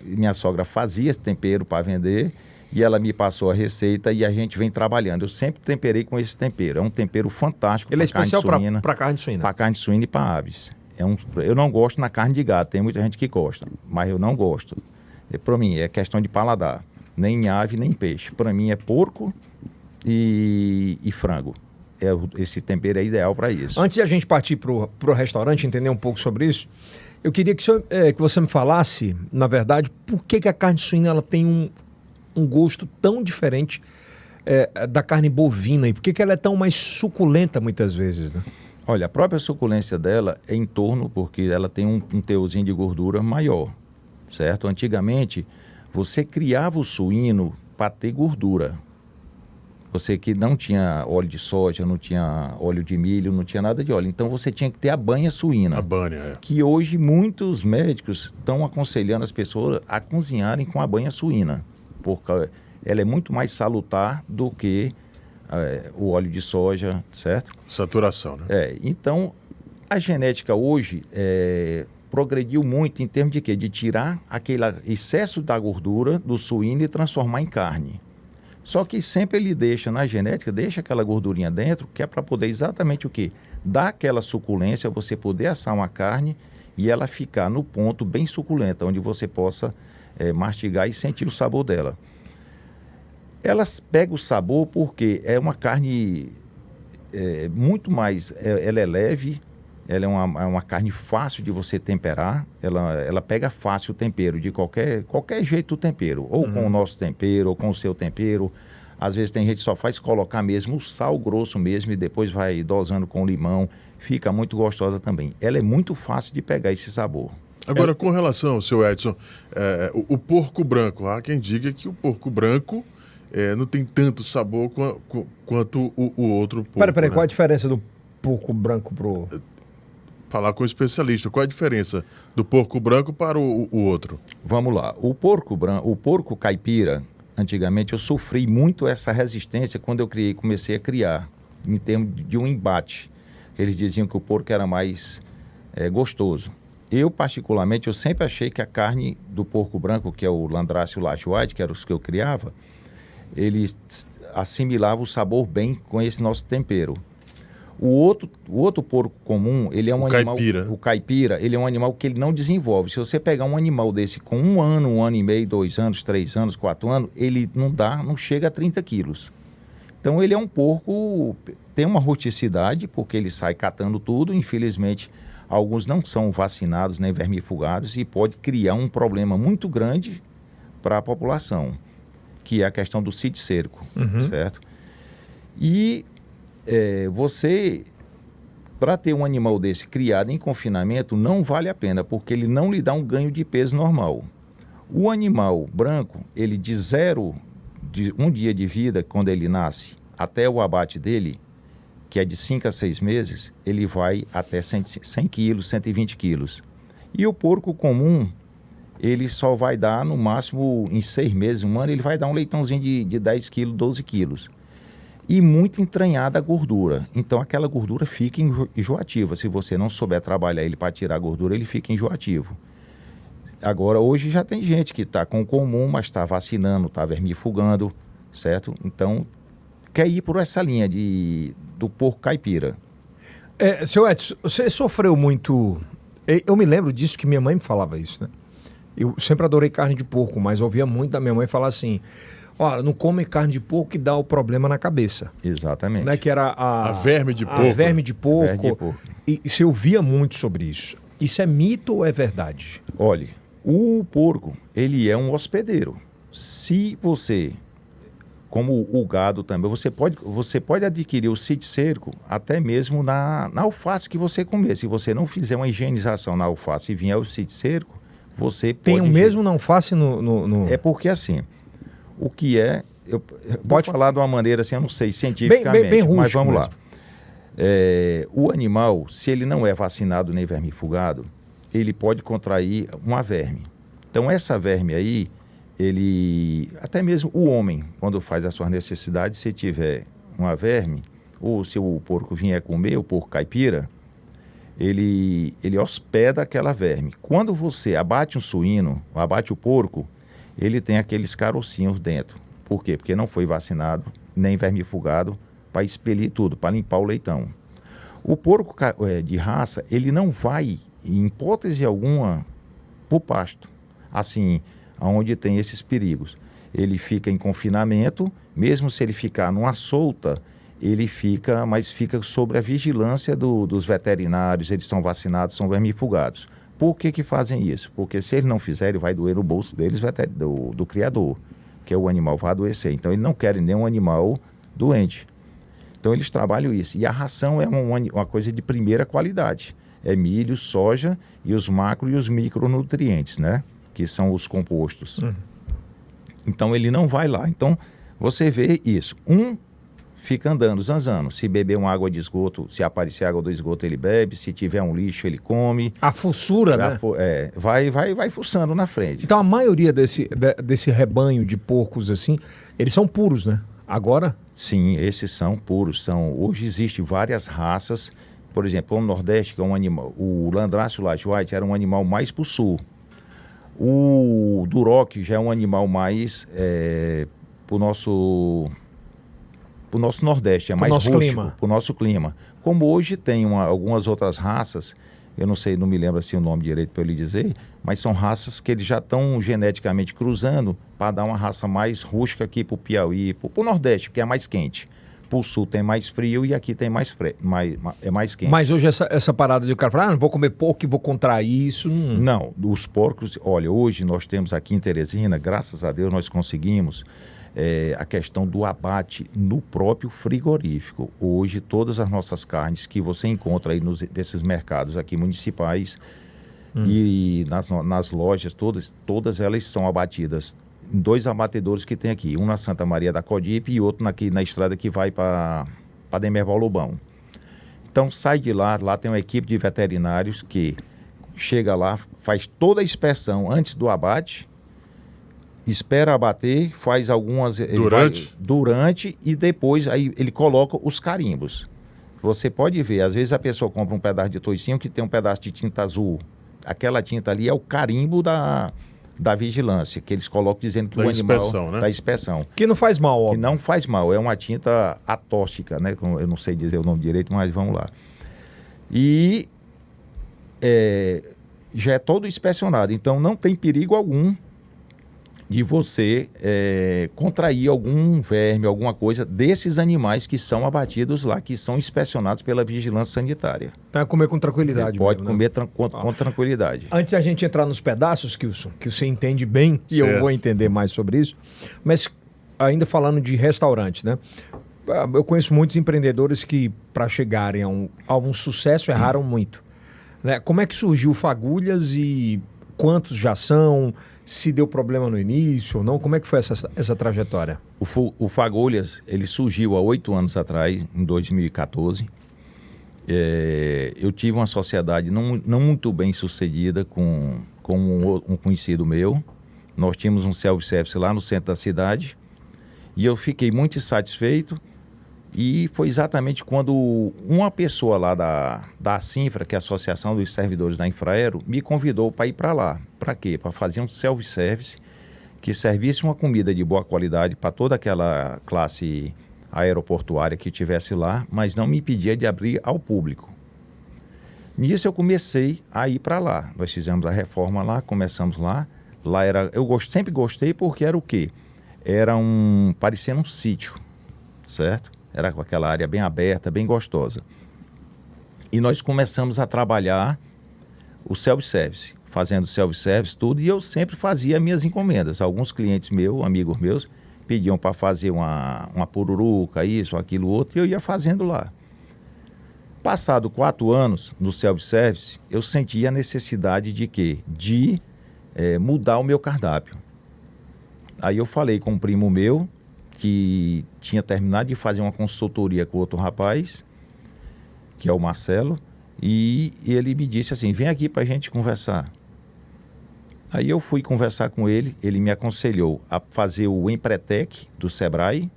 minha sogra fazia esse tempero para vender e ela me passou a receita e a gente vem trabalhando. Eu sempre temperei com esse tempero. É um tempero fantástico. Ele é pra carne especial suína, para carne suína. para carne suína e para aves. Eu não gosto na carne de gato. Tem muita gente que gosta, mas eu não gosto. Para mim é questão de paladar. Nem ave nem peixe. Para mim é porco e frango. Esse tempero é ideal para isso. Antes de a gente partir pro restaurante, entender um pouco sobre isso, eu queria que você me falasse, na verdade, por que a carne suína ela tem um gosto tão diferente da carne bovina e por que ela é tão mais suculenta muitas vezes, né? Olha, a própria suculência dela é em torno, porque ela tem um teorzinho de gordura maior, certo? Antigamente, você criava o suíno para ter gordura. Você que não tinha óleo de soja, não tinha óleo de milho, não tinha nada de óleo. Então você tinha que ter a banha suína. A banha, é. Que hoje muitos médicos estão aconselhando as pessoas a cozinharem com a banha suína. Porque ela é muito mais salutar do que o óleo de soja, certo? Saturação, né? Então, a genética hoje progrediu muito em termos de quê? De tirar aquele excesso da gordura do suíno e transformar em carne. Só que sempre ele deixa, na genética, deixa aquela gordurinha dentro, que é para poder exatamente o quê? Dar aquela suculência, você poder assar uma carne e ela ficar no ponto bem suculenta, onde você possa mastigar e sentir o sabor dela. Elas pegam o sabor porque é uma carne muito mais, ela é leve, ela é uma carne fácil de você temperar, ela pega fácil o tempero, de qualquer jeito o tempero, ou com o nosso tempero, ou com o seu tempero. Às vezes tem gente que só faz colocar mesmo o sal grosso mesmo e depois vai dosando com limão, fica muito gostosa também. Ela é muito fácil de pegar esse sabor. Agora, com relação ao seu Edson, o porco branco, há quem diga que o porco branco não tem tanto sabor quanto o outro porco. Peraí, né? qual a diferença do porco branco pro... Falar com o especialista, qual a diferença do porco branco para o outro? Vamos lá, o porco caipira, antigamente eu sofri muito essa resistência quando eu comecei a criar, em termos de um embate. Eles diziam que o porco era mais gostoso. Eu, particularmente, eu sempre achei que a carne do porco branco, que é o Landrace e o Lajoide, que eram os que eu criava, eles assimilavam o sabor bem com esse nosso tempero. O outro porco comum, ele é um animal... Caipira. O caipira, ele é um animal que ele não desenvolve. Se você pegar um animal desse com 1 ano e meio, 2 anos, 3 anos, 4 anos, ele não chega a 30 quilos. Então ele é um porco, tem uma rusticidade, porque ele sai catando tudo. Infelizmente, alguns não são vacinados nem vermifugados e pode criar um problema muito grande para a população, que é a questão do sítio-cerco, certo? E você, para ter um animal desse criado em confinamento, não vale a pena, porque ele não lhe dá um ganho de peso normal. O animal branco, ele de um dia de vida, quando ele nasce, até o abate dele, que é de 5 a 6 meses, ele vai até 100 quilos, 120 quilos. E o porco comum, ele só vai dar, no máximo, em 6 meses, 1 ano, ele vai dar um leitãozinho de 10 quilos, 12 quilos. E muito entranhada a gordura. Então, aquela gordura fica enjoativa. Se você não souber trabalhar ele para tirar a gordura, ele fica enjoativo. Agora, hoje já tem gente que está com o comum, mas está vacinando, está vermifugando, certo? Então, quer ir por essa linha do porco caipira. Seu Edson, você sofreu muito... Eu me lembro disso, que minha mãe me falava isso, né? Eu sempre adorei carne de porco, mas eu ouvia muito da minha mãe falar assim: olha, não come carne de porco que dá o problema na cabeça. Exatamente. Né? Que era a verme de porco. A verme de porco. Verme de porco. E você ouvia muito sobre isso. Isso é mito ou é verdade? Olha, o porco, ele é um hospedeiro. Se você, como o gado também, você pode adquirir o sítio cerco até mesmo na alface que você comer. Se você não fizer uma higienização na alface e vier o sítio cerco, você tem pode... o mesmo não alface no... É porque assim, o que é... Eu pode falar de uma maneira assim, eu não sei cientificamente, bem rústico, mas vamos mesmo. lá. O animal, se ele não é vacinado nem vermifugado, ele pode contrair uma verme. Então essa verme aí, até mesmo o homem, quando faz as suas necessidades, se tiver uma verme, ou se o porco vier comer, o porco caipira, ele hospeda aquela verme. Quando você abate um suíno, abate o porco, ele tem aqueles carocinhos dentro. Por quê? Porque não foi vacinado, nem vermifugado, para expelir tudo, para limpar o leitão. O porco de raça, ele não vai, em hipótese alguma, para o pasto, assim, onde tem esses perigos. Ele fica em confinamento, mesmo se ele ficar numa solta, ele fica, mas fica sob a vigilância dos veterinários, eles são vacinados, são vermifugados. Por que fazem isso? Porque se ele não fizer, ele vai doer no bolso deles, do criador, que é o animal vai adoecer. Então, eles não querem nenhum animal doente. Então, eles trabalham isso. E a ração é uma coisa de primeira qualidade. É milho, soja e os macro e os micronutrientes, né? Que são os compostos. Então, ele não vai lá. Então, você vê isso. Fica andando, zanzando. Se beber uma água de esgoto, se aparecer água do esgoto, ele bebe. Se tiver um lixo, ele come. A fuçura, né? Vai fuçando na frente. Então a maioria desse rebanho de porcos assim, eles são puros, né? Agora? Sim, esses são puros. Hoje existem várias raças. Por exemplo, no Nordeste, que é um animal... O Landraço Light White era um animal mais pro sul. O Duroc já é um animal mais pro nosso Nordeste, é mais rústico, pro nosso clima. Como hoje tem algumas outras raças, eu não me lembro assim o nome direito para eu lhe dizer, mas são raças que eles já estão geneticamente cruzando para dar uma raça mais rústica aqui pro Piauí, pro Nordeste, porque é mais quente. Pro Sul tem mais frio e aqui tem mais quente. Mas hoje essa parada de o cara falar, não vou comer porco e vou contrair isso. Não, os porcos, olha, hoje nós temos aqui em Teresina, graças a Deus nós conseguimos a questão do abate no próprio frigorífico. Hoje todas as nossas carnes que você encontra aí desses mercados aqui municipais e nas lojas, todas elas são abatidas em 2 abatedores que tem aqui, um na Santa Maria da Codipe e outro aqui na estrada que vai para Demerval Lobão. Então sai de lá tem uma equipe de veterinários que chega lá, faz toda a inspeção antes do abate, espera abater, faz algumas... Durante e depois aí ele coloca os carimbos. Você pode ver, às vezes a pessoa compra um pedaço de toicinho que tem um pedaço de tinta azul. Aquela tinta ali é o carimbo da vigilância, que eles colocam dizendo que o animal... Né? Da inspeção. Que não faz mal, óbvio. Que não faz mal, é uma tinta atóxica, né? Eu não sei dizer o nome direito, mas vamos lá. E já é todo inspecionado, então não tem perigo algum de você contrair algum verme, alguma coisa desses animais que são abatidos lá, que são inspecionados pela vigilância sanitária. Então é comer com tranquilidade. Pode mesmo, comer com tranquilidade. Antes da gente entrar nos pedaços, Kilson, que você entende bem, e certo. eu vou entender mais sobre isso, mas ainda falando de restaurante, né? Eu conheço muitos empreendedores que, para chegarem a um sucesso, erraram muito. Né? Como é que surgiu Fagulhas e quantos já são? se deu problema no início ou não? Como é que foi essa trajetória? O Fagulhas, ele surgiu há 8 anos atrás, em 2014. Eu tive uma sociedade não muito bem sucedida com um conhecido meu. Nós tínhamos um self-service lá no centro da cidade e eu fiquei muito insatisfeito. E foi exatamente quando uma pessoa lá da Sinfra, que é a Associação dos Servidores da Infraero, me convidou para ir para lá. Para quê? Para fazer um self-service que servisse uma comida de boa qualidade para toda aquela classe aeroportuária que estivesse lá, mas não me impedia de abrir ao público. Nisso eu comecei a ir para lá. Nós fizemos a reforma lá, começamos lá. Lá sempre gostei porque era o quê? Parecia um sítio, certo? Era com aquela área bem aberta, bem gostosa. E nós começamos a trabalhar o self-service, fazendo self-service, tudo, e eu sempre fazia minhas encomendas. Alguns clientes meus, amigos meus, pediam para fazer uma pururuca, isso, aquilo, outro, e eu ia fazendo lá. Passado 4 anos no self-service, eu senti a necessidade de quê? De mudar o meu cardápio. Aí eu falei com um primo meu, que tinha terminado de fazer uma consultoria com outro rapaz, que é o Marcelo, e ele me disse assim, vem aqui para a gente conversar. Aí eu fui conversar com ele, ele me aconselhou a fazer o Empretec do Sebrae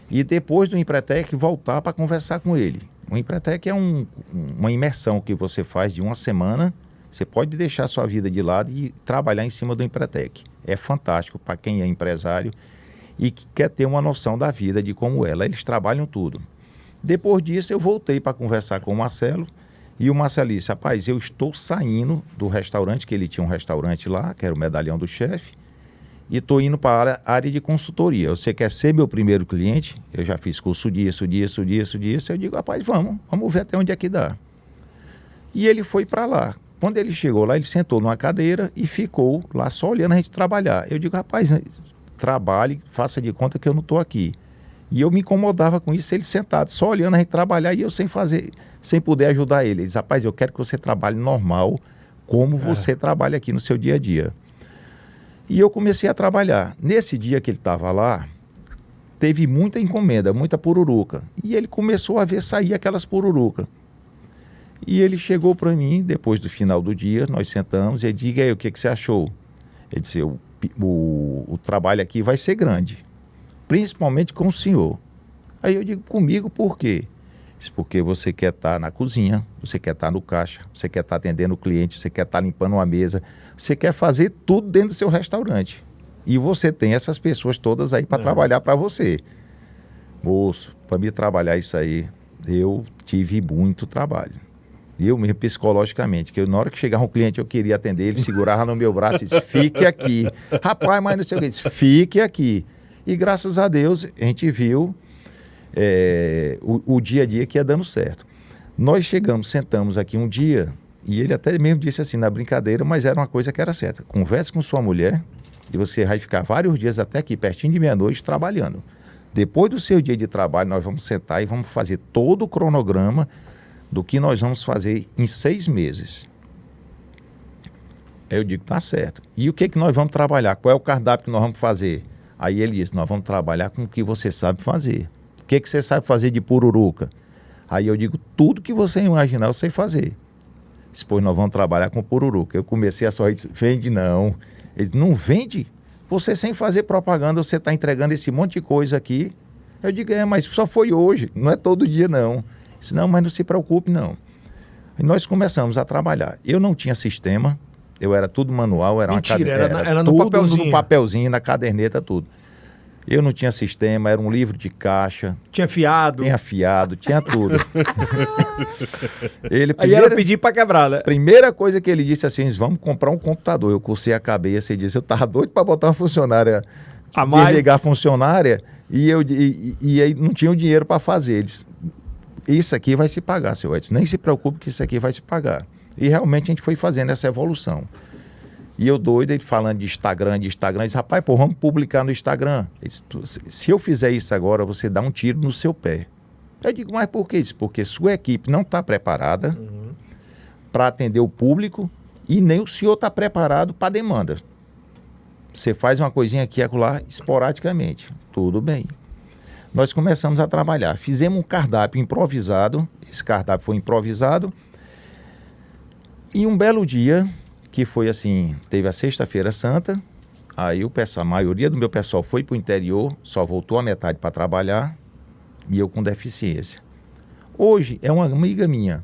e depois do Empretec voltar para conversar com ele. O Empretec é uma imersão que você faz de 1 semana, você pode deixar sua vida de lado e trabalhar em cima do Empretec. É fantástico para quem é empresário e que quer ter uma noção da vida, de como eles trabalham tudo. Depois disso, eu voltei para conversar com o Marcelo, e o Marcelo disse, rapaz, eu estou saindo do restaurante, que ele tinha um restaurante lá, que era o Medalhão do Chefe, e estou indo para a área de consultoria. Você quer ser meu primeiro cliente? Eu já fiz curso disso. Eu digo, rapaz, vamos ver até onde é que dá. E ele foi para lá. Quando ele chegou lá, ele sentou numa cadeira e ficou lá só olhando a gente trabalhar. Eu digo, rapaz, trabalhe, faça de conta que eu não estou aqui. E eu me incomodava com isso, ele sentado, só olhando a gente trabalhar e eu sem poder ajudar ele. Ele disse, rapaz, eu quero que você trabalhe normal, como você trabalha aqui no seu dia a dia. E eu comecei a trabalhar. Nesse dia que ele estava lá, teve muita encomenda, muita pururuca. E ele começou a ver sair aquelas pururuca. E ele chegou para mim, depois do final do dia, nós sentamos, e ele disse, aí, o que você achou? Ele disse, o trabalho aqui vai ser grande, principalmente com o senhor. Aí eu digo, comigo por quê? Isso porque você quer estar na cozinha, você quer estar no caixa, você quer estar atendendo o cliente, você quer estar limpando uma mesa, você quer fazer tudo dentro do seu restaurante. E você tem essas pessoas todas aí para trabalhar para você. Moço, para me trabalhar isso aí, eu tive muito trabalho. Eu mesmo, psicologicamente, que na hora que chegava um cliente eu queria atender, ele segurava no meu braço e disse, fique aqui. Rapaz, mas não sei o que, disse, fique aqui. E graças a Deus, a gente viu o dia a dia que ia dando certo. Nós sentamos aqui um dia, e ele até mesmo disse assim, na brincadeira, mas era uma coisa que era certa. Converse com sua mulher e você vai ficar vários dias até aqui, pertinho de meia-noite, trabalhando. Depois do seu dia de trabalho, nós vamos sentar e vamos fazer todo o cronograma do que nós vamos fazer em 6 meses. Aí eu digo, tá certo. E o que nós vamos trabalhar? Qual é o cardápio que nós vamos fazer? Aí ele disse, nós vamos trabalhar com o que você sabe fazer. O que você sabe fazer de pururuca? Aí eu digo, tudo que você imaginar eu sei fazer. Depois nós vamos trabalhar com pururuca. Eu comecei a sorrir, disse, vende não. Ele disse, não vende? Você sem fazer propaganda, você está entregando esse monte de coisa aqui. Eu digo, mas só foi hoje, não é todo dia não. Disse, não, mas não se preocupe, não. E nós começamos a trabalhar. Eu não tinha sistema, eu era tudo manual, era Mentira, era no tudo papelzinho. no papelzinho, na caderneta, tudo. Eu não tinha sistema, era um livro de caixa. Tinha fiado. Tinha fiado, tinha tudo. Aí era pedir para quebrar, né? Primeira coisa que ele disse assim, vamos comprar um computador. Eu cocei a cabeça e disse, eu estava doido para botar uma funcionária, desligar a funcionária, e aí não tinha o dinheiro para fazer. Ele disse, isso aqui vai se pagar, seu Edson. Nem se preocupe que isso aqui vai se pagar. E realmente a gente foi fazendo essa evolução. E eu doido, ele falando de Instagram, ele disse, rapaz, vamos publicar no Instagram. Ele disse, se eu fizer isso agora, você dá um tiro no seu pé. Eu digo, mas por que isso? Porque sua equipe não está preparada para atender o público e nem o senhor está preparado para a demanda. Você faz uma coisinha aqui e acolá esporadicamente. Tudo bem. Nós começamos a trabalhar. Fizemos um cardápio improvisado. Esse cardápio foi improvisado. E um belo dia, que foi assim, teve a Sexta-feira Santa. Aí a maioria do meu pessoal foi para o interior, só voltou a metade para trabalhar. E eu com deficiência. Hoje é uma amiga minha,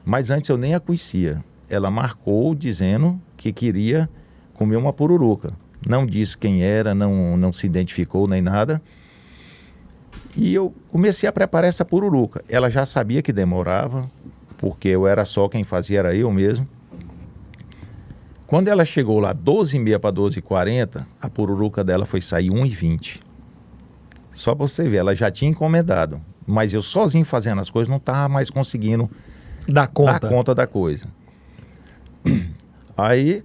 mas antes eu nem a conhecia. Ela marcou dizendo que queria comer uma pururuca. Não disse quem era, não se identificou nem nada. E eu comecei a preparar essa pururuca. Ela já sabia que demorava, porque eu era só quem fazia, era eu mesmo. Quando ela chegou lá, 12h30 para 12h40, a pururuca dela foi sair 1h20. Só para você ver, ela já tinha encomendado. Mas eu sozinho fazendo as coisas não estava mais conseguindo dar conta da coisa. Aí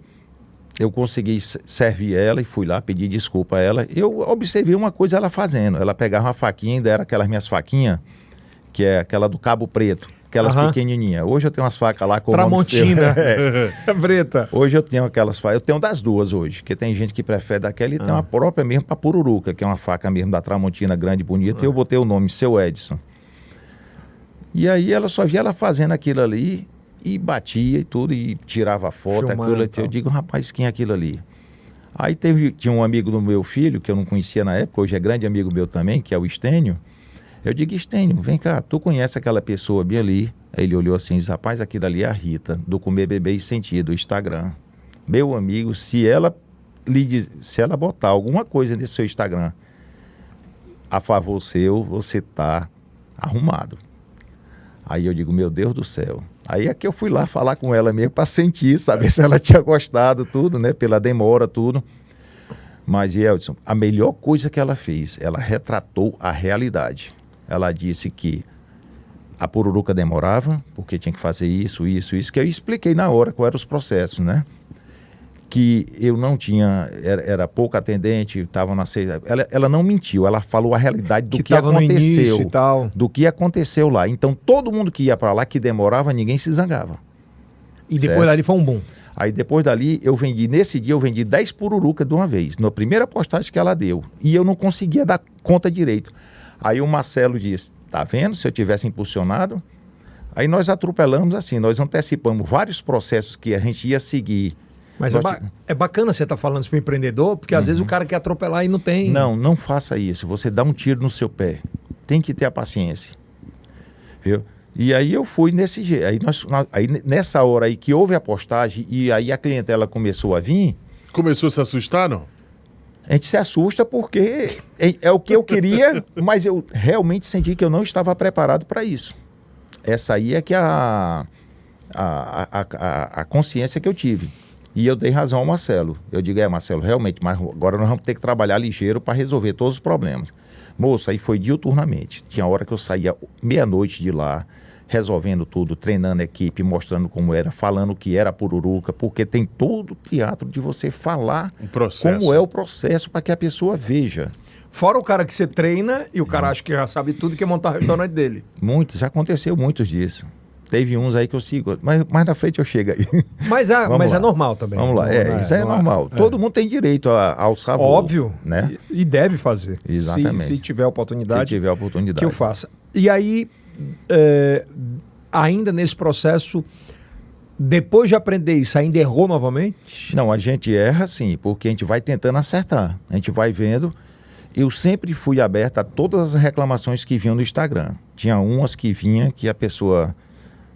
eu consegui servir ela e fui lá pedir desculpa a ela. Eu observei uma coisa ela fazendo. Ela pegava uma faquinha, ainda era aquelas minhas faquinhas, que é aquela do cabo preto, aquelas pequenininhas. Hoje eu tenho umas facas lá com Tramontina. Preta. Hoje eu tenho aquelas facas, eu tenho das duas hoje, porque tem gente que prefere daquela e tem uma própria mesmo para pururuca, que é uma faca mesmo da Tramontina grande e bonita, e eu botei o nome, Seu Edson. E aí ela só via ela fazendo aquilo ali e batia e tudo, e tirava foto, aquilo. Eu digo, rapaz, quem é aquilo ali? Aí tinha um amigo do meu filho, que eu não conhecia na época, hoje é grande amigo meu também, que é o Estênio. Eu digo, Estênio, vem cá, tu conhece aquela pessoa bem ali? Aí ele olhou assim e disse, rapaz, aquilo ali é a Rita, do Comer, Beber e Sentir, do Instagram. Meu amigo, se ela botar alguma coisa nesse seu Instagram a favor seu, você tá arrumado. Aí eu digo, meu Deus do céu. Aí é que eu fui lá falar com ela mesmo para sentir, saber se ela tinha gostado, tudo, né? Pela demora, tudo. Mas, Eldson, a melhor coisa que ela fez, ela retratou a realidade. Ela disse que a pururuca demorava, porque tinha que fazer isso, que eu expliquei na hora quais eram os processos, né? Que eu não tinha, era pouco atendente, estava na ceia. Ela não mentiu, ela falou a realidade do que aconteceu. E tal. Do que aconteceu lá. Então, todo mundo que ia para lá, que demorava, ninguém se zangava. E depois dali foi um boom. Aí depois dali, nesse dia eu vendi 10 pururucas de uma vez, na primeira postagem que ela deu. E eu não conseguia dar conta direito. Aí o Marcelo disse, tá vendo, se eu tivesse impulsionado? Aí nós atropelamos assim, nós antecipamos vários processos que a gente ia seguir. Mas é bacana você estar falando isso para o empreendedor, porque às vezes o cara quer atropelar e não tem... Não faça isso, você dá um tiro no seu pé. Tem que ter a paciência. Viu? E aí eu fui nesse jeito. Aí nessa hora aí que houve a postagem e aí a clientela começou a vir... Começou a se assustar, não? A gente se assusta porque é o que eu queria, mas eu realmente senti que eu não estava preparado para isso. Essa aí é que a consciência que eu tive. E eu dei razão ao Marcelo. Eu digo, Marcelo, realmente, mas agora nós vamos ter que trabalhar ligeiro para resolver todos os problemas. Moço, aí foi diuturnamente. Tinha hora que eu saía meia-noite de lá, resolvendo tudo, treinando a equipe, mostrando como era, falando o que era a pururuca, porque tem todo o teatro de você falar como é o processo para que a pessoa veja. Fora o cara que você treina e o cara acha que já sabe tudo e quer montar o restaurante dele. Muitos, já aconteceu muitos disso. Teve uns aí que eu sigo, mas mais na frente eu chego aí. Mas é normal também. Vamos lá, isso é normal. Todo mundo tem direito ao sabor. Óbvio, né? E deve fazer. Exatamente. Se tiver oportunidade. Se tiver oportunidade. Que eu faça. E aí, ainda nesse processo, depois de aprender isso, ainda errou novamente? Não, a gente erra sim, porque a gente vai tentando acertar. A gente vai vendo. Eu sempre fui aberto a todas as reclamações que vinham no Instagram. Tinha umas que vinha que a pessoa...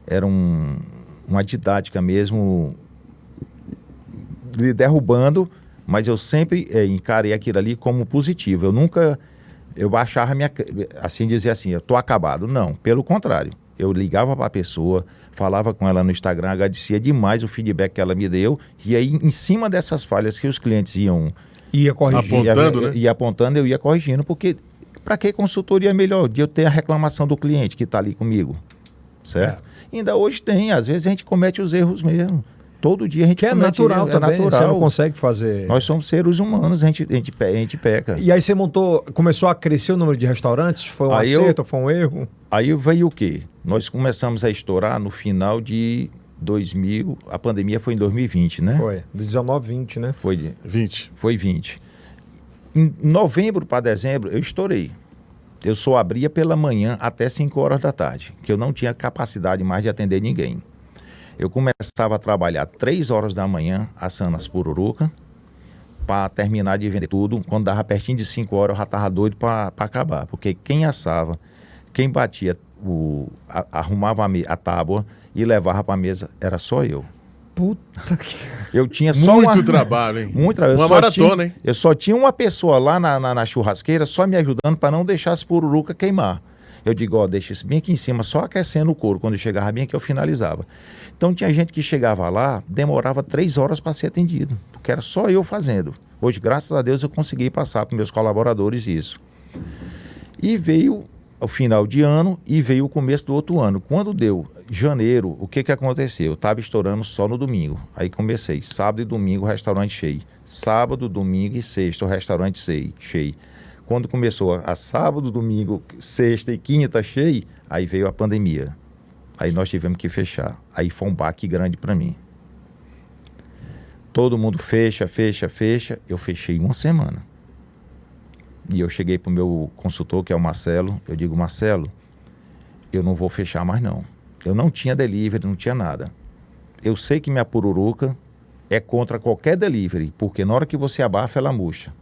Era uma didática mesmo, derrubando, mas eu sempre encarei aquilo ali como positivo. Eu achava dizia assim, eu tô acabado. Não, pelo contrário. Eu ligava para a pessoa, falava com ela no Instagram, agradecia demais o feedback que ela me deu, e aí em cima dessas falhas que os clientes ia corrigindo, apontando, eu ia corrigindo, porque para que consultoria melhor de eu ter a reclamação do cliente que está ali comigo, certo? Ainda hoje tem, às vezes a gente comete os erros mesmo. Todo dia a gente comete natural erros. Também, você não consegue fazer... Nós somos seres humanos, a gente peca. E aí você começou a crescer o número de restaurantes? Foi um acerto, foi um erro? Aí veio o quê? Nós começamos a estourar no final de 2000, a pandemia foi em 2020, né? Foi, do 19, 20, né? Foi 20. Foi 20. Em novembro para dezembro, eu estourei. Eu só abria pela manhã até 5 horas da tarde, que eu não tinha capacidade mais de atender ninguém. Eu começava a trabalhar 3 horas da manhã, assando as pururuca, para terminar de vender tudo. Quando dava pertinho de 5 horas, eu já estava doido para acabar. Porque quem assava, quem batia, arrumava a tábua e levava para a mesa, era só eu. Puta que... Eu tinha só Muito trabalho, hein? muito trabalho. Uma maratona, hein? Eu só tinha uma pessoa lá na churrasqueira só me ajudando para não deixar as pururuca queimar. Eu digo, ó, deixa isso bem aqui em cima, só aquecendo o couro. Quando eu chegava bem aqui, eu finalizava. Então tinha gente que chegava lá, demorava 3 horas para ser atendido, porque era só eu fazendo. Hoje, graças a Deus, eu consegui passar para meus colaboradores isso. E veio o final de ano e veio o começo do outro ano. Quando deu janeiro, o que aconteceu? Eu estava estourando só no domingo. Aí comecei, sábado e domingo, o restaurante cheio. Sábado, domingo e sexta, o restaurante cheio. Quando começou a sábado, domingo, sexta e quinta cheio, aí veio a pandemia. Aí nós tivemos que fechar. Aí foi um baque grande para mim. Todo mundo fecha. Eu fechei uma semana. E eu cheguei para o meu consultor, que é o Marcelo. Eu digo, Marcelo, eu não vou fechar mais não. Eu não tinha delivery, não tinha nada. Eu sei que minha pururuca é contra qualquer delivery, porque na hora que você abafa, ela murcha.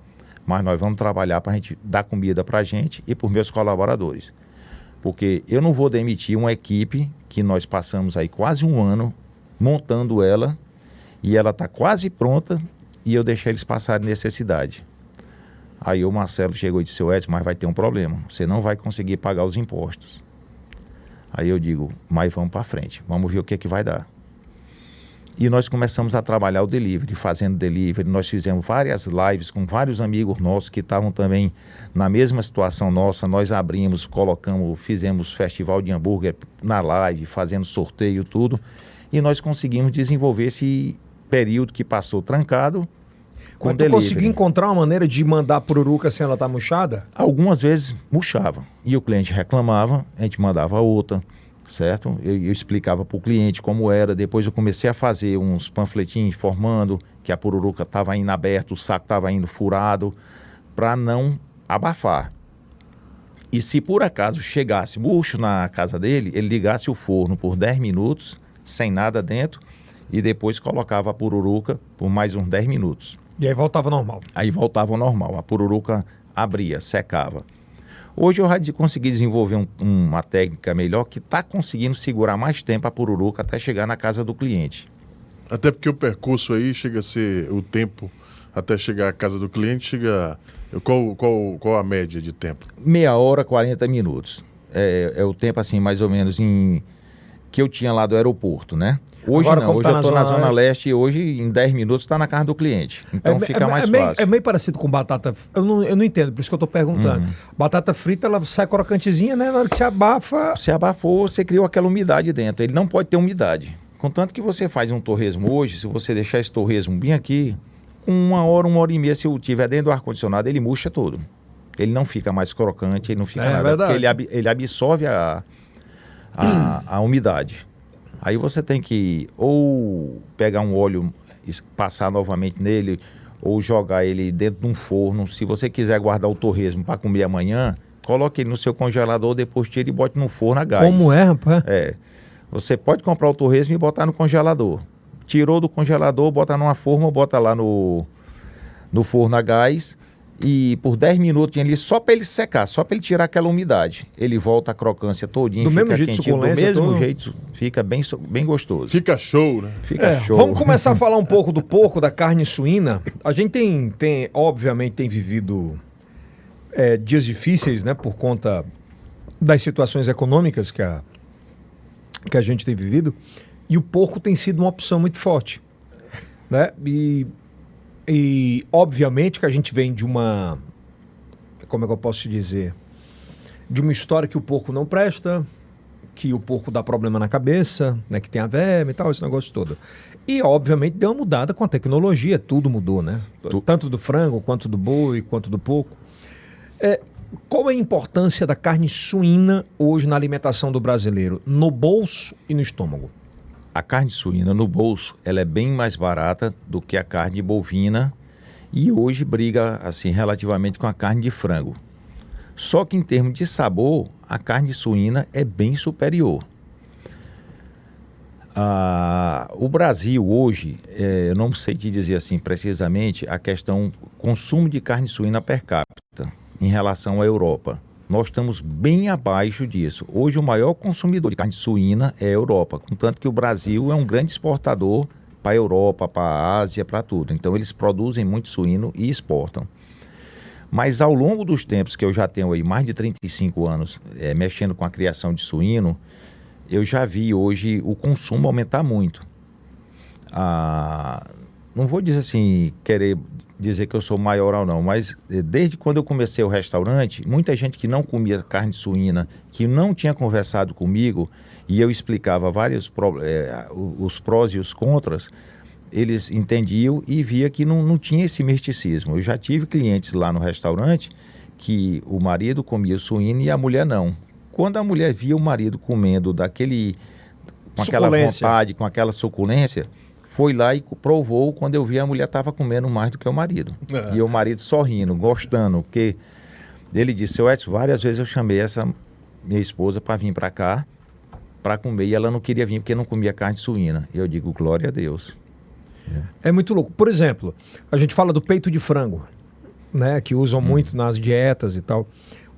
Mas nós vamos trabalhar para a gente dar comida para a gente e para os meus colaboradores. Porque eu não vou demitir uma equipe que nós passamos aí quase um ano montando ela e ela está quase pronta e eu deixei eles passarem necessidade. Aí o Marcelo chegou e disse, seu Edson, mas vai ter um problema, você não vai conseguir pagar os impostos. Aí eu digo, mas vamos para frente, vamos ver o que vai dar. E nós começamos a trabalhar o delivery, fazendo delivery. Nós fizemos várias lives com vários amigos nossos que estavam também na mesma situação nossa. Nós abrimos, fizemos festival de hambúrguer na live, fazendo sorteio, tudo. E nós conseguimos desenvolver esse período que passou trancado com Mas tu delivery. conseguiu encontrar uma maneira de mandar a pururuca sem ela estar murchada? Algumas vezes murchava. E o cliente reclamava, a gente mandava outra. Certo? Eu explicava para o cliente como era. Depois eu comecei a fazer uns panfletinhos informando que a pururuca estava indo aberta, o saco estava indo furado, para não abafar. E se por acaso chegasse murcho na casa dele, ele ligasse o forno por 10 minutos, sem nada dentro, e depois colocava a pururuca por mais uns 10 minutos. E aí voltava ao normal. Aí voltava ao normal. A pururuca abria, secava. Hoje eu já consegui desenvolver uma técnica melhor que está conseguindo segurar mais tempo a pururuca até chegar na casa do cliente. Até porque o percurso aí chega a ser o tempo até chegar à casa do cliente, chega... Qual a média de tempo? Meia hora, 40 minutos. É o tempo assim, mais ou menos, que eu tinha lá do aeroporto, né? Hoje Agora, não, hoje tá eu estou na Zona Leste Leste e hoje em 10 minutos está na casa do cliente. Então fica mais fácil. É meio parecido com batata. Eu não entendo, por isso que eu estou perguntando. Batata frita, ela sai crocantezinha, né? Na hora que você abafa. Se abafou, você criou aquela umidade dentro. Ele não pode ter umidade. Contanto que você faz um torresmo hoje, se você deixar esse torresmo bem aqui, com 1 hora e meia, se eu tiver dentro do ar-condicionado, ele murcha todo. Ele não fica mais crocante, ele não fica nada. Verdade. Porque ele absorve a umidade. Aí você tem que ou pegar um óleo, passar novamente nele, ou jogar ele dentro de um forno. Se você quiser guardar o torresmo para comer amanhã, coloque ele no seu congelador, depois tire e bote no forno a gás. Como é, rapaz? Você pode comprar o torresmo e botar no congelador. Tirou do congelador, bota numa forma, bota lá no forno a gás e por 10 minutos ali, só para ele secar, só para ele tirar aquela umidade. Ele volta a crocância todinha, Do fica mesmo jeito, quentinho, do suculência, mesmo tudo. jeito, fica bem gostoso. Fica show, né? Fica show. Vamos começar a falar um pouco do porco, da carne suína. A gente obviamente, tem vivido dias difíceis, né? Por conta das situações econômicas que a gente tem vivido. E o porco tem sido uma opção muito forte, né? E obviamente que a gente vem de uma... Como é que eu posso te dizer? De uma história que o porco não presta, que o porco dá problema na cabeça, né? Que tem a verme e tal, esse negócio todo. E obviamente deu uma mudada com a tecnologia, tudo mudou, né? Tanto do frango, quanto do boi, quanto do porco. Qual é a importância da carne suína hoje na alimentação do brasileiro? No bolso e no estômago? a carne suína no bolso, ela é bem mais barata do que a carne bovina e hoje briga assim relativamente com a carne de frango. Só que em termos de sabor, a carne suína é bem superior. O Brasil hoje, eu não sei te dizer assim precisamente a questão consumo de carne suína per capita em relação à Europa. Nós estamos bem abaixo disso. Hoje o maior consumidor de carne suína é a Europa, contanto que o Brasil é um grande exportador para a Europa, para a Ásia, para tudo. Então eles produzem muito suíno e exportam. Mas ao longo dos tempos que eu já tenho aí mais de 35 anos mexendo com a criação de suíno, eu já vi hoje o consumo aumentar muito. Não vou dizer assim, querer dizer que eu sou maior ou não, mas desde quando eu comecei o restaurante, muita gente que não comia carne suína, que não tinha conversado comigo, e eu explicava os prós e os contras, eles entendiam e via que não tinha esse misticismo. Eu já tive clientes lá no restaurante que o marido comia suíno e a mulher não. Quando a mulher via o marido comendo com aquela vontade, com aquela suculência, foi lá e provou. Quando eu vi, a mulher estava comendo mais do que o marido. E o marido sorrindo, gostando, porque ele disse: seu Edson, várias vezes eu chamei essa minha esposa para vir para cá, para comer, e ela não queria vir porque não comia carne suína. E eu digo, glória a Deus. É muito louco. Por exemplo, a gente fala do peito de frango, né, que usam muito nas dietas e tal.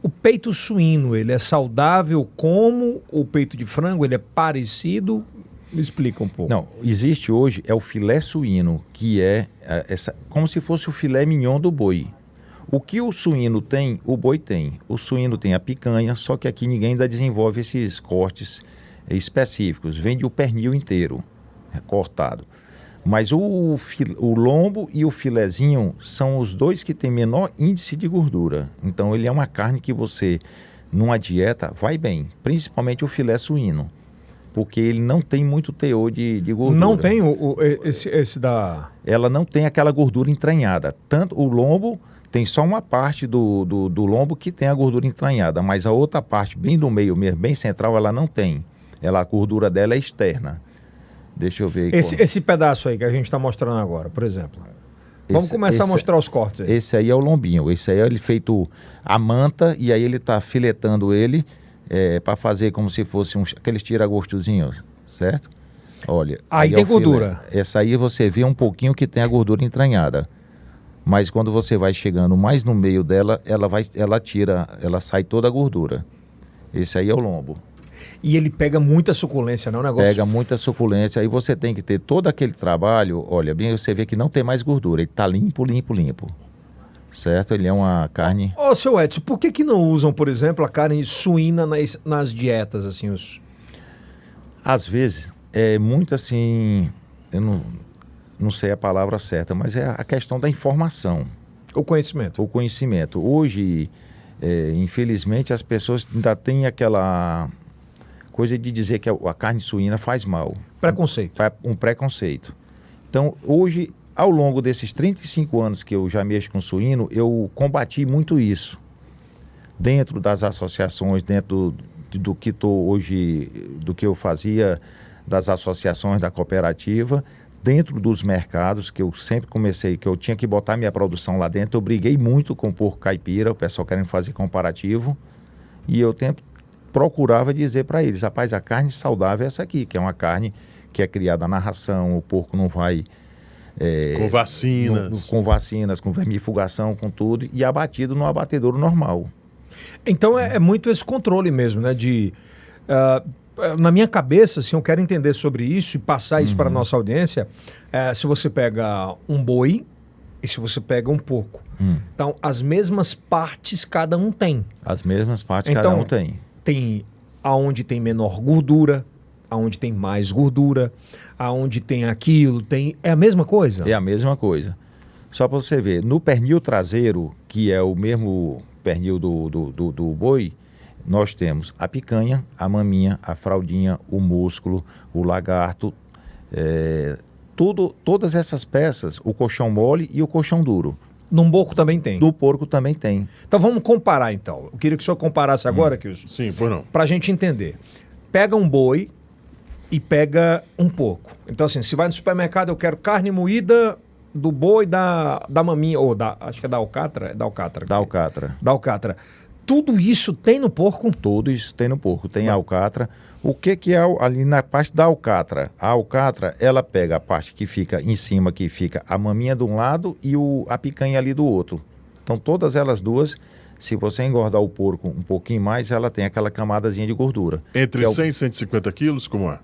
O peito suíno, ele é saudável como o peito de frango? Ele é parecido? Me explica um pouco. Não, existe hoje o filé suíno, que como se fosse o filé mignon do boi. O que o suíno tem, o boi tem. O suíno tem a picanha, só que aqui ninguém ainda desenvolve esses cortes específicos. Vende o pernil inteiro, cortado. Mas o lombo e o filezinho são os dois que têm menor índice de gordura. Então ele é uma carne que você, numa dieta, vai bem. Principalmente o filé suíno. Porque ele não tem muito teor de gordura. Não tem esse da... Ela não tem aquela gordura entranhada. Tanto o lombo, tem só uma parte do lombo que tem a gordura entranhada. Mas a outra parte, bem do meio mesmo, bem central, ela não tem. A gordura dela é externa. Deixa eu ver. Esse pedaço aí que a gente está mostrando agora, por exemplo. Vamos começar a mostrar os cortes aí. Esse aí é o lombinho. Esse aí ele feito a manta e aí ele está filetando ele para fazer como se fosse aqueles tira-gostozinhos, certo? Olha. Aí tem gordura. Essa aí você vê um pouquinho que tem a gordura entranhada. Mas quando você vai chegando mais no meio dela, ela sai toda a gordura. Esse aí é o lombo. E ele pega muita suculência, não é um negócio? Pega muita suculência, aí você tem que ter todo aquele trabalho, olha bem, você vê que não tem mais gordura, ele tá limpo, certo? Ele é uma carne... Seu Edson, por que não usam, por exemplo, a carne suína nas dietas, assim, Às vezes, é muito assim, eu não sei a palavra certa, mas é a questão da informação. O conhecimento. O conhecimento. Hoje, infelizmente, as pessoas ainda têm aquela... coisa de dizer que a carne suína faz mal. Preconceito. Um preconceito. Então, hoje, ao longo desses 35 anos que eu já mexo com suíno, eu combati muito isso. Dentro das associações, dentro do que estou hoje, do que eu fazia, das associações da cooperativa, dentro dos mercados, que eu sempre comecei, que eu tinha que botar minha produção lá dentro, eu briguei muito com o porco caipira, o pessoal querendo fazer comparativo, e eu procurava dizer para eles, rapaz, a carne saudável é essa aqui, que é uma carne que é criada na ração, o porco não vai... com vacinas. Com vacinas, com vermifugação, com tudo, e abatido no abatedouro normal. Então é muito esse controle mesmo, né? Na minha cabeça, assim, eu quero entender sobre isso e passar isso para a nossa audiência, se você pega um boi e se você pega um porco. Então, as mesmas partes cada um tem. As mesmas partes cada um tem. Tem aonde tem menor gordura, aonde tem mais gordura, aonde tem aquilo, é a mesma coisa? É a mesma coisa. Só para você ver, no pernil traseiro, que é o mesmo pernil do boi, nós temos a picanha, a maminha, a fraldinha, o músculo, o lagarto, todas essas peças, o colchão mole e o colchão duro. No porco também tem? Do porco também tem. Então vamos comparar então. Eu queria que o senhor comparasse agora, Kilson. Sim, por não. Para a gente entender. Pega um boi e pega um porco. Então, assim, se vai no supermercado, eu quero carne moída do boi da maminha, ou acho que é da alcatra. É da alcatra. Da alcatra. Da alcatra. Tudo isso tem no porco? Tudo isso tem no porco. Tem a alcatra. O que é ali na parte da alcatra? A alcatra, ela pega a parte que fica em cima, que fica a maminha de um lado e a picanha ali do outro. Então, todas elas duas, se você engordar o porco um pouquinho mais, ela tem aquela camadazinha de gordura. Entre 100 e 150 quilos, como é?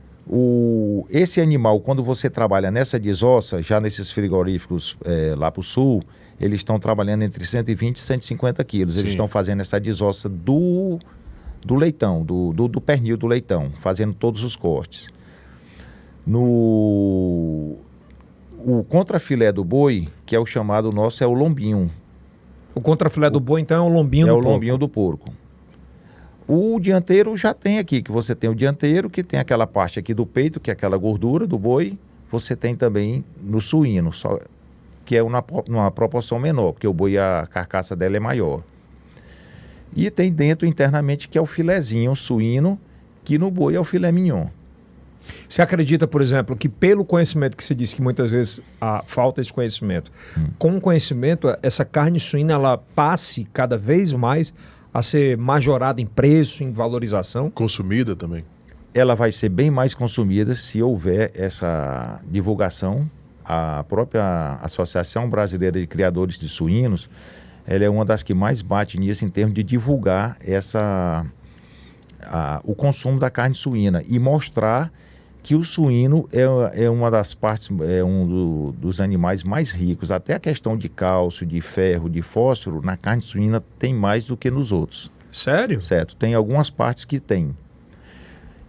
Esse animal, quando você trabalha nessa desossa, já nesses frigoríficos lá para o sul, eles estão trabalhando entre 120 e 150 quilos. Sim. Eles estão fazendo essa desossa do leitão, do pernil do leitão, fazendo todos os cortes. O contrafilé do boi, que é o chamado nosso, é o lombinho. O contrafilé do boi, então, é o lombinho do porco. É o lombinho do porco. O dianteiro já tem aqui, que você tem o dianteiro, que tem aquela parte aqui do peito, que é aquela gordura do boi. Você tem também no suíno, que é numa proporção menor, porque o boi, a carcaça dela é maior. E tem dentro, internamente, que é o filezinho suíno, que no boi é o filé mignon. Você acredita, por exemplo, que pelo conhecimento que você disse que muitas vezes falta esse conhecimento, com o conhecimento, essa carne suína, ela passe cada vez mais a ser majorada em preço, em valorização? Consumida também. Ela vai ser bem mais consumida se houver essa divulgação. A própria Associação Brasileira de Criadores de Suínos, ela é uma das que mais bate nisso em termos de divulgar o consumo da carne suína e mostrar que o suíno é uma das partes, dos animais mais ricos. Até a questão de cálcio, de ferro, de fósforo, na carne suína tem mais do que nos outros. Sério? Certo, tem algumas partes que tem.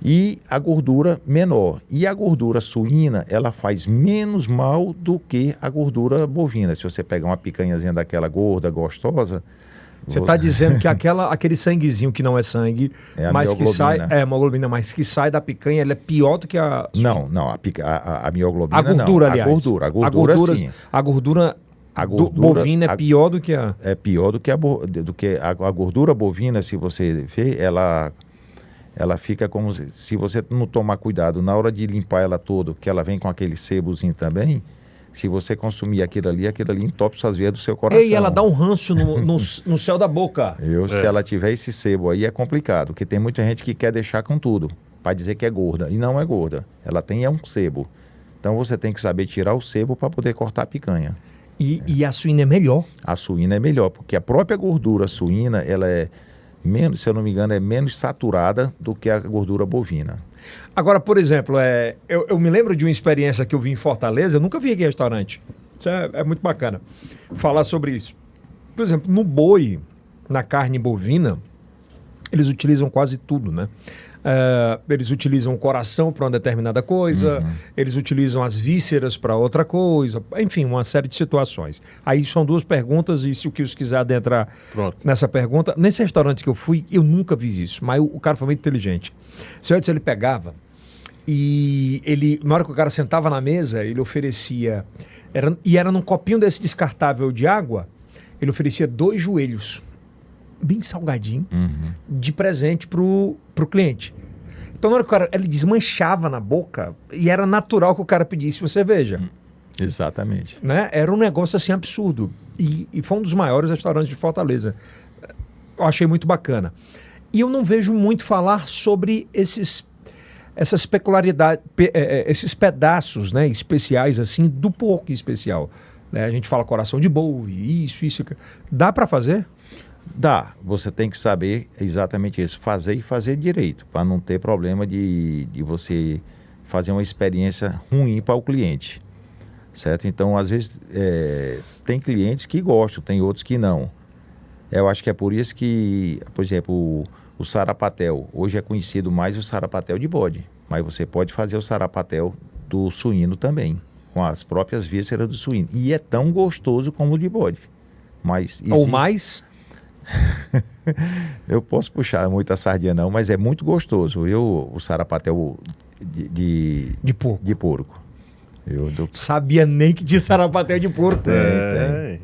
E a gordura menor. E a gordura suína, ela faz menos mal do que a gordura bovina. Se você pegar uma picanhazinha daquela gorda, gostosa... Você está dizendo que aquele sanguezinho que não é sangue, mas que sai... É, hemoglobina, mas que sai da picanha, ela é pior do que a... Não, a mioglobina a gordura, não. Aliás. A gordura sim. A gordura bovina é pior do que a... É pior do que a gordura bovina, se você vê, ela fica como... Se você não tomar cuidado, na hora de limpar ela toda, que ela vem com aquele sebozinho também... Se você consumir aquilo ali entope suas veias do seu coração. E ela dá um ranço no céu da boca. Se ela tiver esse sebo aí é complicado, porque tem muita gente que quer deixar com tudo, para dizer que é gorda. E não é gorda. Ela tem um sebo. Então você tem que saber tirar o sebo para poder cortar a picanha. E a suína é melhor? A suína é melhor, porque a própria gordura suína, ela é menos, se eu não me engano, é menos saturada do que a gordura bovina. Agora, por exemplo, eu me lembro de uma experiência que eu vi em Fortaleza, eu nunca vi aqui em restaurante. Isso é muito bacana falar sobre isso. Por exemplo, no boi, na carne bovina, eles utilizam quase tudo, né? Eles utilizam o coração para uma determinada coisa, eles utilizam as vísceras para outra coisa, enfim, uma série de situações. Aí são duas perguntas e se o que você quiser adentrar nessa pergunta... Nesse restaurante que eu fui, eu nunca vi isso, mas o cara foi muito inteligente. Se antes ele pegava e na hora que o cara sentava na mesa, ele oferecia... Era num copinho desse descartável de água, ele oferecia 2 joelhos, bem salgadinho, de presente pro cliente. Então, na hora que o cara, ele desmanchava na boca, e era natural que o cara pedisse uma cerveja. Exatamente. Né? Era um negócio assim absurdo. E foi um dos maiores restaurantes de Fortaleza. Eu achei muito bacana. E eu não vejo muito falar sobre essas peculiaridades, esses pedaços, né, especiais assim, do porco em especial. Né? A gente fala coração de boi, isso. Dá para fazer? Dá. Você tem que saber exatamente isso. Fazer e fazer direito, para não ter problema de você fazer uma experiência ruim para o cliente. Certo? Então, às vezes, tem clientes que gostam, tem outros que não. Eu acho que é por isso que, por exemplo, o sarapatel, hoje é conhecido mais o sarapatel de bode, mas você pode fazer o sarapatel do suíno também, com as próprias vísceras do suíno. E é tão gostoso como o de bode. Mas ou mais? Eu posso puxar muita sardinha não, mas é muito gostoso. O sarapatel de porco. Sabia nem que tinha sarapatel de porco. Tem.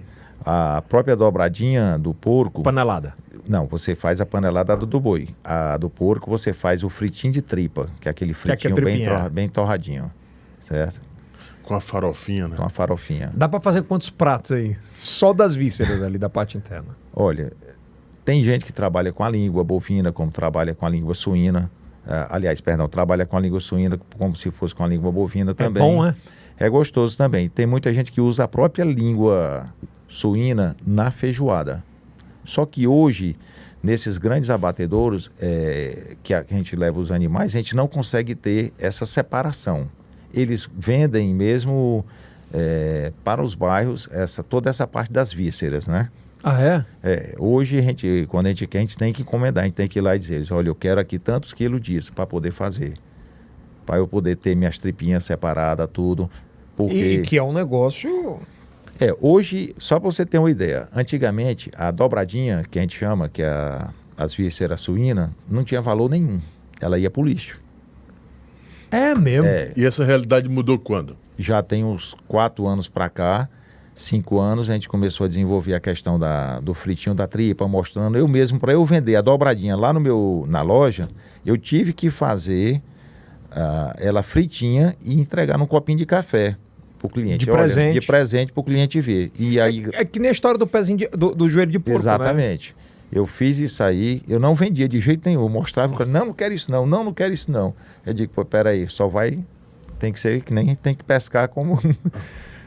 A própria dobradinha do porco... Panelada. Não, você faz a panelada do boi. A do porco você faz o fritinho de tripa, que é aquele fritinho bem torradinho, certo? Com a farofinha, né? Com a farofinha. Dá pra fazer quantos pratos aí? Só das vísceras ali da parte interna. Olha, tem gente que trabalha com a língua bovina, como trabalha com a língua suína. Trabalha com a língua suína como se fosse com a língua bovina também. É bom, né? É gostoso também. Tem muita gente que usa a própria língua suína na feijoada. Só que hoje, nesses grandes abatedouros que a gente leva os animais, a gente não consegue ter essa separação. Eles vendem mesmo para os bairros toda essa parte das vísceras, né? Ah, é? Hoje, quando a gente quer, a gente tem que encomendar, a gente tem que ir lá e dizer, olha, eu quero aqui tantos quilos disso para poder fazer. Para eu poder ter minhas tripinhas separadas, tudo. Porque... E que é um negócio... Hoje, só para você ter uma ideia, antigamente a dobradinha, que a gente chama, que é as vísceras suínas, não tinha valor nenhum. Ela ia para o lixo. É mesmo? E essa realidade mudou quando? Já tem uns 4 anos para cá, 5 anos, a gente começou a desenvolver a questão do fritinho da tripa, mostrando. Eu mesmo, para eu vender a dobradinha lá na loja, eu tive que fazer ela fritinha e entregar num copinho de café. O cliente, de presente. De presente para o cliente ver. E aí, é que nem a história do pezinho do joelho de porco, exatamente. Né? Eu fiz isso aí, eu não vendia de jeito nenhum. Eu mostrava, não quero isso não, não quero isso não. Eu digo, pô, peraí, tem que ser que nem tem que pescar como...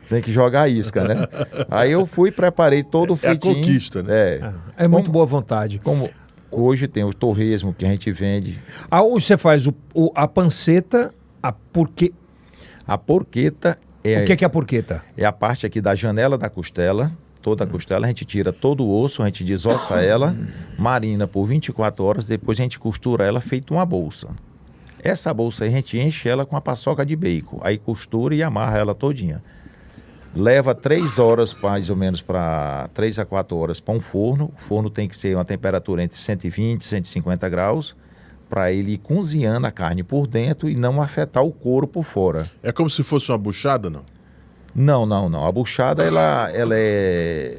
tem que jogar a isca, né? Aí eu preparei todo o fritinho. É a conquista, né? É muito boa vontade. Como hoje tem o torresmo que a gente vende. Hoje você faz a panceta, a porquê... A porqueta... O que é a porqueta? É a parte aqui da janela da costela, toda a costela, a gente tira todo o osso, a gente desossa ela, marina por 24 horas, depois a gente costura ela feito uma bolsa. Essa bolsa aí a gente enche ela com a paçoca de bacon, aí costura e amarra ela todinha. Leva 3 horas mais ou menos, 3 a 4 horas para um forno. O forno tem que ser uma temperatura entre 120 e 150 graus, para ele ir cozinhando a carne por dentro e não afetar o couro por fora. É como se fosse uma buchada, não? Não. A buchada, ela é...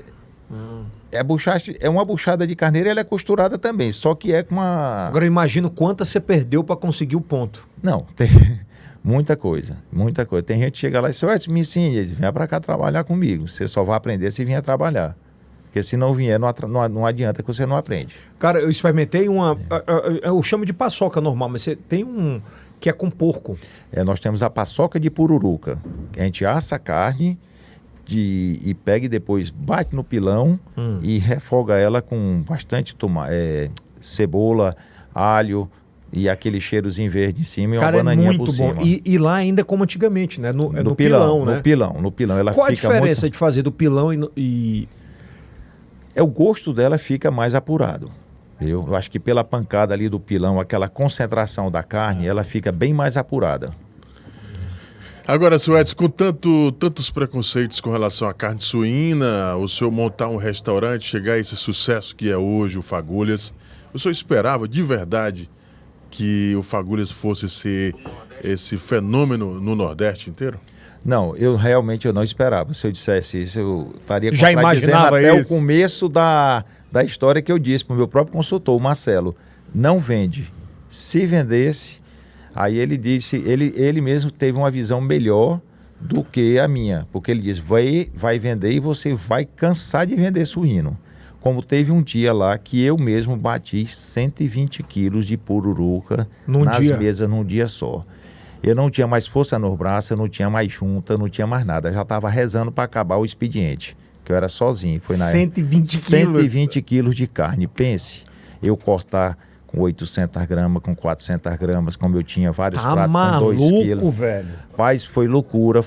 É uma buchada de carneiro e ela é costurada também, só que é com uma... Agora eu imagino quantas você perdeu para conseguir o ponto. Não, tem muita coisa. Tem gente que chega lá e diz, Edson, me ensine, vem para cá trabalhar comigo. Você só vai aprender se vier trabalhar. Porque se não vier, não adianta que você não aprende. Cara, eu experimentei eu chamo de paçoca normal, mas você tem um que é com porco. Nós temos a paçoca de pururuca, que a gente assa a carne e pega e depois bate no pilão e refoga ela com bastante cebola, alho e aquele cheirozinho verde em cima e uma bananinha por cima. Cara, é muito bom. E lá ainda como antigamente, né? No pilão, né? No pilão. Ela Qual a fica diferença de fazer do pilão e... O gosto dela fica mais apurado. Eu acho que pela pancada ali do pilão, aquela concentração da carne, ela fica bem mais apurada. Agora, seu Edson, com tantos preconceitos com relação à carne suína, o senhor montar um restaurante, chegar a esse sucesso que é hoje o Fagulhas, o senhor esperava de verdade que o Fagulhas fosse ser esse fenômeno no Nordeste inteiro? Não, eu realmente não esperava. Se eu dissesse isso, eu estaria já imaginava até isso. O começo da história que eu disse para o meu próprio consultor, o Marcelo. Não vende. Se vendesse, aí ele disse, ele mesmo teve uma visão melhor do que a minha. Porque ele disse, vai vender e você vai cansar de vender suíno. Como teve um dia lá que eu mesmo bati 120 quilos de pururuca nas mesas num dia só. Eu não tinha mais força nos braços, eu não tinha mais junta, não tinha mais nada. Eu já estava rezando para acabar o expediente, que eu era sozinho. Foi 120 quilos de carne. Pense, eu cortar com 800 gramas, com 400 gramas, como eu tinha vários pratos com 2 quilos. Velho. Paz, foi loucura.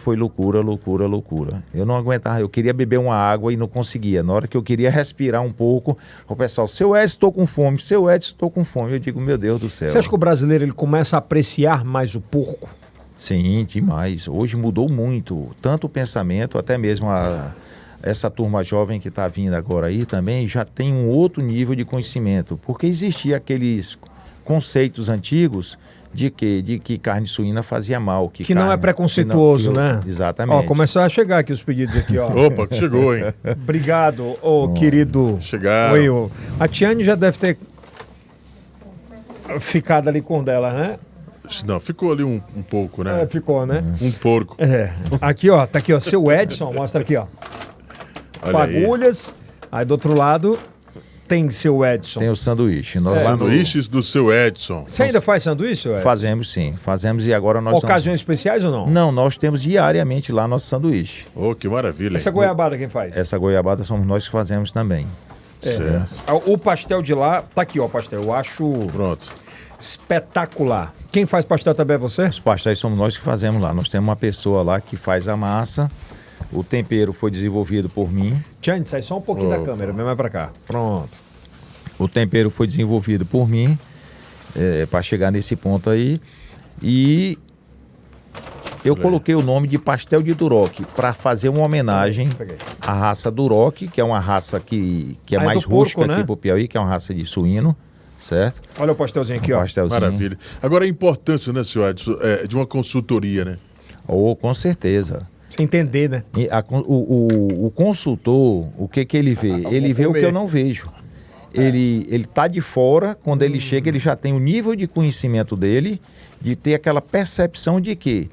Eu não aguentava, eu queria beber uma água e não conseguia. Na hora que eu queria respirar um pouco, o pessoal, seu Edson, estou com fome, Eu digo, meu Deus do céu. Você acha que o brasileiro ele começa a apreciar mais o porco? Sim, demais. Hoje mudou muito, tanto o pensamento, até mesmo essa turma jovem que está vindo agora aí também já tem um outro nível de conhecimento, porque existia aqueles conceitos antigos de que carne suína fazia mal. Que não é preconceituoso, né? Exatamente. Ó, começou a chegar aqui os pedidos aqui, ó. Opa, que chegou, hein? Obrigado, querido. Chegaram. Oi, a Tiane já deve ter ficado ali com dela, né? Não, ficou ali um pouco, né? Ficou, né? Um porco. Aqui, ó, tá aqui, ó, seu Edson, mostra aqui, ó. Olha Fagulhas. Aí do outro lado tem seu Edson. Tem o sanduíche. Nós lá no- Sanduíches do seu Edson. Você ainda faz sanduíche, Edson? Fazemos sim, fazemos e agora nós Ocasiões especiais ou não? Não, nós temos diariamente lá nosso sanduíche. Oh, que maravilha. Essa hein? goiabada quem faz? Essa goiabada somos nós que fazemos também. Certo. O pastel de lá, tá aqui, ó, o pastel. Eu acho Pronto. espetacular. Quem faz pastel também é você? Os pastéis somos nós que fazemos lá. Nós temos uma pessoa lá que faz a massa. O tempero foi desenvolvido por mim. Tiane, sai só um pouquinho da câmera, vem mais pra cá. Pronto. O tempero foi desenvolvido por mim para chegar nesse ponto aí. E eu coloquei o nome de pastel de Duroc para fazer uma homenagem Peguei. à raça Duroc, que é uma raça que é Ah, é mais do porco, rústica né? aqui pro Piauí, que é uma raça de suíno, certo? Olha o pastelzinho aqui, Um ó. pastelzinho. Maravilha. Agora a importância, né, senhor Edson, de uma consultoria, né? Oh, com certeza. Sem entender, né? E o consultor, o que ele vê? Ele vê o que eu não vejo. Ele tá de fora, quando ele chega, ele já tem o nível de conhecimento dele, de ter aquela percepção de que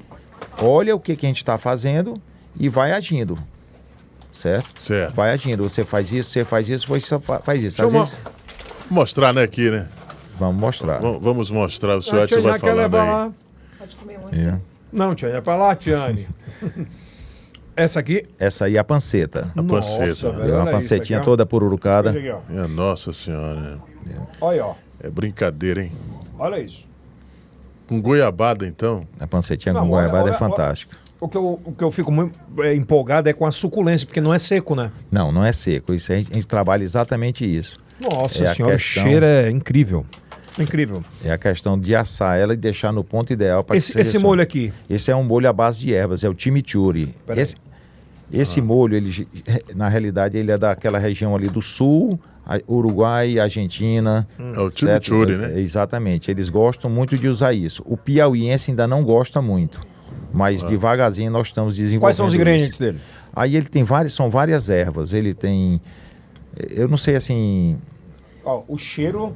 olha o que a gente está fazendo e vai agindo. Certo? Certo. Vai agindo. Você faz isso, você faz isso, você faz isso. Deixa Às eu vezes, mostrar, né, aqui, né? vamos mostrar. Vamos mostrar, o senhor A Edson Tiane vai já quer falando levar aí. lá. É. Não, Tiane, é pra lá, Tiane. Essa aqui. Essa aí é a panceta. A panceta. Nossa, velho, É uma olha isso pancetinha aqui, ó. toda pururucada. Olha aqui, ó. Nossa senhora. Olha aí, ó. É brincadeira, hein? Olha isso. Com goiabada, então. A pancetinha Não, com goiabada olha, é fantástica. O que eu fico muito empolgado é com a suculência, porque não é seco, né? Não, não é seco. Isso a gente trabalha exatamente isso. Nossa É a senhora, questão- o cheiro é incrível. Incrível. É a questão de assar ela e deixar no ponto ideal para Esse molho aqui. Esse é um molho à base de ervas, é o chimichurri. Peraí. Esse molho, ele, na realidade, ele é daquela região ali do sul, Uruguai, Argentina. É o certo? chimichurri, né? Exatamente. Eles gostam muito de usar isso. O piauiense ainda não gosta muito, mas devagarzinho nós estamos desenvolvendo. Quais são os ingredientes isso. dele? Aí ele tem são várias ervas. Ele tem, eu não sei assim, Ó, o cheiro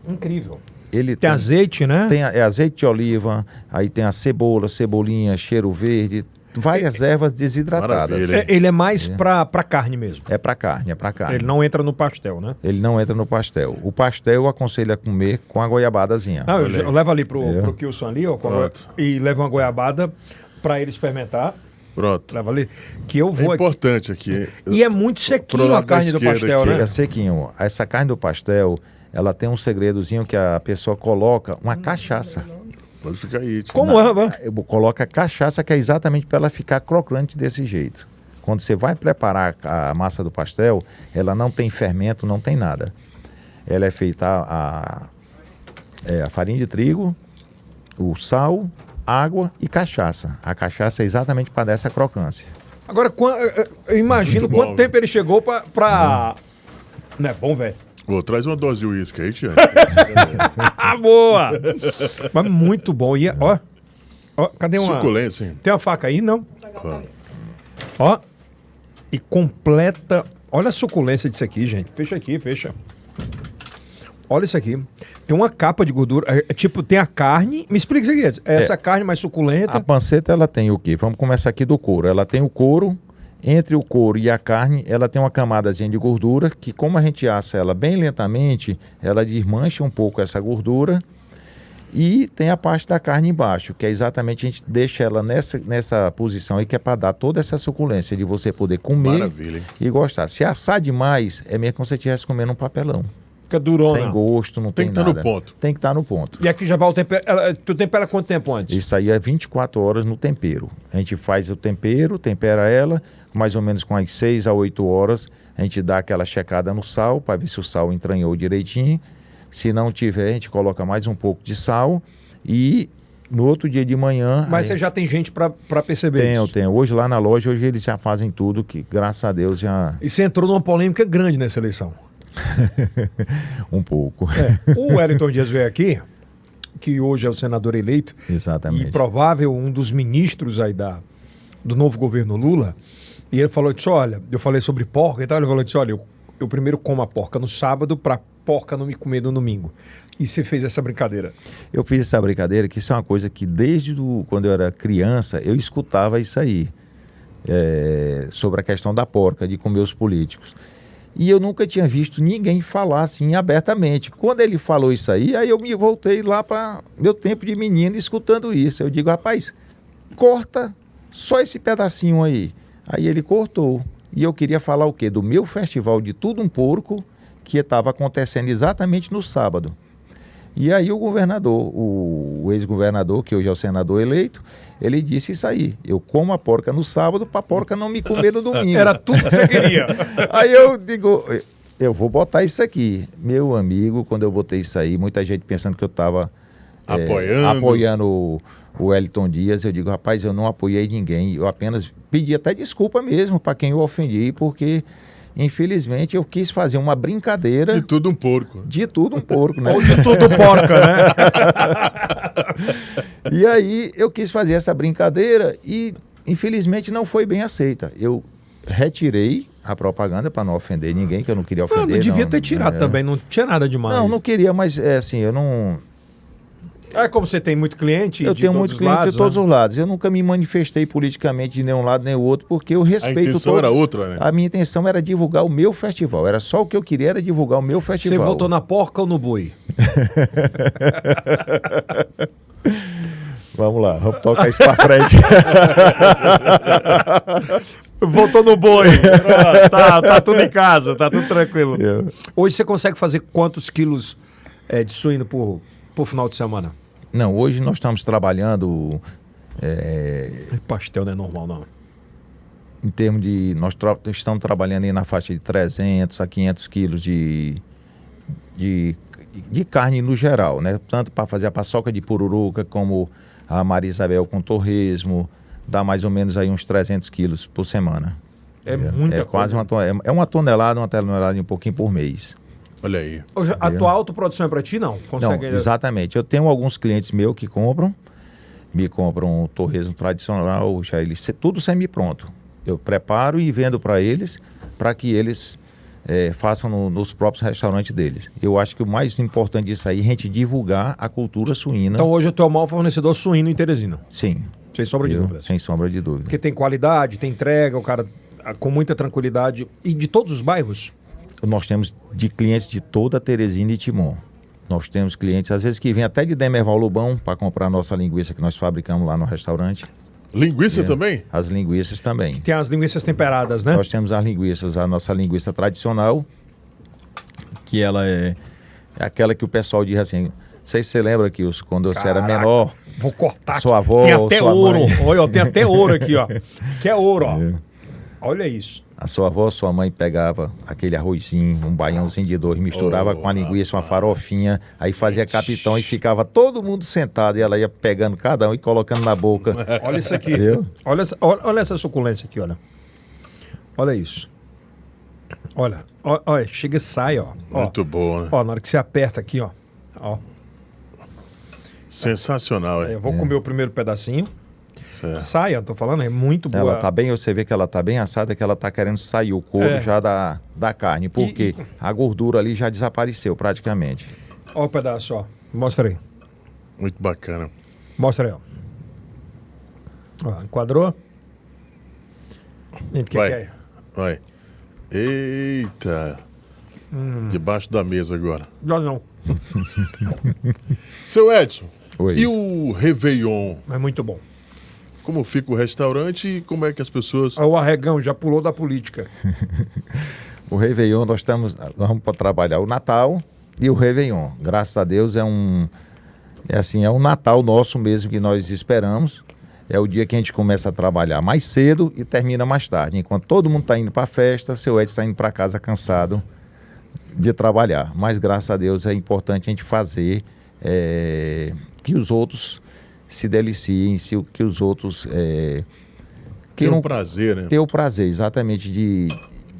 incrível. ele Tem azeite, né? Tem azeite de oliva, aí tem a cebola, cebolinha, cheiro verde, várias ervas desidratadas. Maravilha. Ele é mais pra carne mesmo. É para carne, é para carne. Ele não entra no pastel, né? Ele não entra no pastel. O pastel eu aconselho a comer com a goiabadazinha. Não, Olha aí. eu levo ali pro É. Kilson ali, ó, Pronto. e levo uma goiabada pra ele experimentar. Pronto. Leva ali. Que eu É vou aqui. importante aqui. E é muito sequinho Pro lado a carne da do esquerda pastel, aqui. né? É sequinho. Essa carne do pastel, ela tem um segredozinho que a pessoa coloca uma cachaça. Pode ficar aí. tio. Como é, mano? Coloca cachaça que é exatamente para ela ficar crocante desse jeito. Quando você vai preparar a massa do pastel, ela não tem fermento, não tem nada. Ela é feita a farinha de trigo, o sal, água e cachaça. A cachaça é exatamente para dar essa crocância. Agora, eu imagino Muito bom, quanto tempo ele chegou pra... Não é bom, velho? Ô, traz uma dose de uísque aí, Tiane. Ah, boa! Mas muito bom. E, ó, cadê uma... Suculência, hein? Tem uma faca aí? Não. Ó. Ó. E completa... Olha a suculência disso aqui, gente. Fecha aqui, fecha. Olha isso aqui. Tem uma capa de gordura. Tipo, tem a carne. Me explica isso aqui. Essa carne mais suculenta. A panceta, ela tem o quê? Vamos começar aqui do couro. Ela tem o couro. Entre o couro e a carne, ela tem uma camadazinha de gordura que, como a gente assa ela bem lentamente, ela desmancha um pouco essa gordura. E tem a parte da carne embaixo, que é exatamente a gente deixa ela nessa posição aí, que é para dar toda essa suculência de você poder comer Maravilha, hein? e gostar. Se assar demais, é mesmo como se você estivesse comendo um papelão. Fica durona. Sem gosto, não tem, Tem que estar no nada. ponto. Tem que estar no ponto. E aqui já vai o tempero. Tu tempera quanto tempo antes? Isso aí é 24 horas no tempero. A gente faz o tempero, tempera ela, mais ou menos com as 6 a 8 horas, a gente dá aquela checada no sal, para ver se o sal entranhou direitinho. Se não tiver, a gente coloca mais um pouco de sal e no outro dia de manhã... Mas você já tem gente pra perceber isso. Tenho. Hoje lá na loja, hoje eles já fazem tudo, que graças a Deus já... E você entrou numa polêmica grande nessa eleição. Um pouco. O Wellington Dias veio aqui, que hoje é o senador eleito, Exatamente. e provável um dos ministros aí do novo governo Lula, e ele falou disso, olha, eu falei sobre porca e tal, ele falou disso, olha, eu primeiro como a porca no sábado pra porca não me comer no domingo. E você fez essa brincadeira. Eu fiz essa brincadeira, que isso é uma coisa que desde quando eu era criança, eu escutava isso aí, sobre a questão da porca, de comer os políticos. E eu nunca tinha visto ninguém falar assim abertamente. Quando ele falou isso aí eu me voltei lá para meu tempo de menino escutando isso. Eu digo, rapaz, corta só esse pedacinho aí. Aí ele cortou. E eu queria falar o quê? Do meu festival de Tudo um Porco, que estava acontecendo exatamente no sábado. E aí o governador, o ex-governador, que hoje é o senador eleito, ele disse isso aí: eu como a porca no sábado para a porca não me comer no domingo. Era tudo que você queria. Aí eu digo, eu vou botar isso aqui. Meu amigo, quando eu botei isso aí, muita gente pensando que eu estava apoiando o Wellington Dias. Eu digo, rapaz, eu não apoiei ninguém. Eu apenas pedi até desculpa mesmo para quem eu ofendi, porque infelizmente eu quis fazer uma brincadeira. De tudo um porco. De tudo um porco, né? Ou de tudo porca, né? E aí eu quis fazer essa brincadeira e infelizmente não foi bem aceita. Eu retirei a propaganda para não ofender ninguém, que eu não queria ofender. Não devia ter tirado também, não tinha nada demais. Não queria, mas assim, eu não... É como você tem muito cliente Eu de tenho todos muito os cliente lados, de todos né? os lados. Eu nunca me manifestei politicamente de nenhum lado nem o outro, porque eu respeito A intenção era outra, né? A minha intenção era divulgar o meu festival. Era só o que eu queria, era divulgar o meu festival. Você votou na porca ou no boi? Vamos lá, vamos tocar isso pra frente. Votou no boi. Tá tudo em casa, tá tudo tranquilo. Hoje você consegue fazer quantos quilos de suíno por final de semana? Não, hoje nós estamos trabalhando Pastel não é normal, não. em termos de... Nós estamos trabalhando aí na faixa de 300 a 500 quilos de carne no geral, né? Tanto para fazer a paçoca de pururuca, como a Maria Isabel com torresmo, dá mais ou menos aí uns 300 quilos por semana. É muita quase coisa. uma tonelada e um pouquinho por mês. Olha aí. Hoje, a tua autoprodução é pra ti, não? Consegue... Não, exatamente. Eu tenho alguns clientes meus que me compram um torresmo tradicional, já tudo semi-pronto. Eu preparo e vendo para eles, para que eles façam nos próprios restaurantes deles. Eu acho que o mais importante disso aí é a gente divulgar a cultura suína. Então hoje eu tô o maior fornecedor suíno em Teresina. Sim. Sem sombra de dúvida. Sem sombra de dúvida. Porque tem qualidade, tem entrega, o cara com muita tranquilidade. E de todos os bairros? Nós temos de clientes de toda a Teresina e Timon. Nós temos clientes, às vezes, que vêm até de Demerval Lobão para comprar a nossa linguiça que nós fabricamos lá no restaurante. Linguiça também? As linguiças também. Tem as linguiças temperadas, né? Nós temos as linguiças, a nossa linguiça tradicional, que ela é aquela que o pessoal diz assim, não sei se você lembra que quando você era menor... Vou cortar. Sua avó, tem até sua ouro. mãe. Olha, ó, tem até ouro aqui, ó. Que é ouro, ó. Olha isso. A sua avó, sua mãe pegava aquele arrozinho, um baiãozinho de dois, misturava com a linguiça, uma farofinha, aí fazia capitão e ficava todo mundo sentado e ela ia pegando cada um e colocando na boca. Olha isso aqui. Olha essa suculência aqui, olha. Olha isso. Olha, chega e sai, ó. Muito bom, né? Ó, na hora que você aperta aqui, ó. Sensacional, Eu vou comer o primeiro pedacinho. Certo. Sai, eu tô falando, é muito boa. Ela tá bem, você vê que ela tá bem assada, que ela tá querendo sair o couro já da carne, porque a gordura ali já desapareceu praticamente. Ó o pedaço, ó. Mostra aí. Muito bacana. Mostra aí, ó. Enquadrou? Gente, que é? Vai. Eita. Debaixo da mesa agora. Não. Seu Edson, Oi. e o Réveillon? É muito bom. Como fica o restaurante e como é que as pessoas... O Arregão já pulou da política. O Réveillon, nós vamos para trabalhar o Natal e o Réveillon. Graças a Deus é um Natal nosso mesmo que nós esperamos. É o dia que a gente começa a trabalhar mais cedo e termina mais tarde. Enquanto todo mundo está indo para a festa, seu Edson está indo para casa cansado de trabalhar. Mas graças a Deus é importante a gente fazer que os outros se deliciem, que os outros Tem um prazer, né? ter o prazer exatamente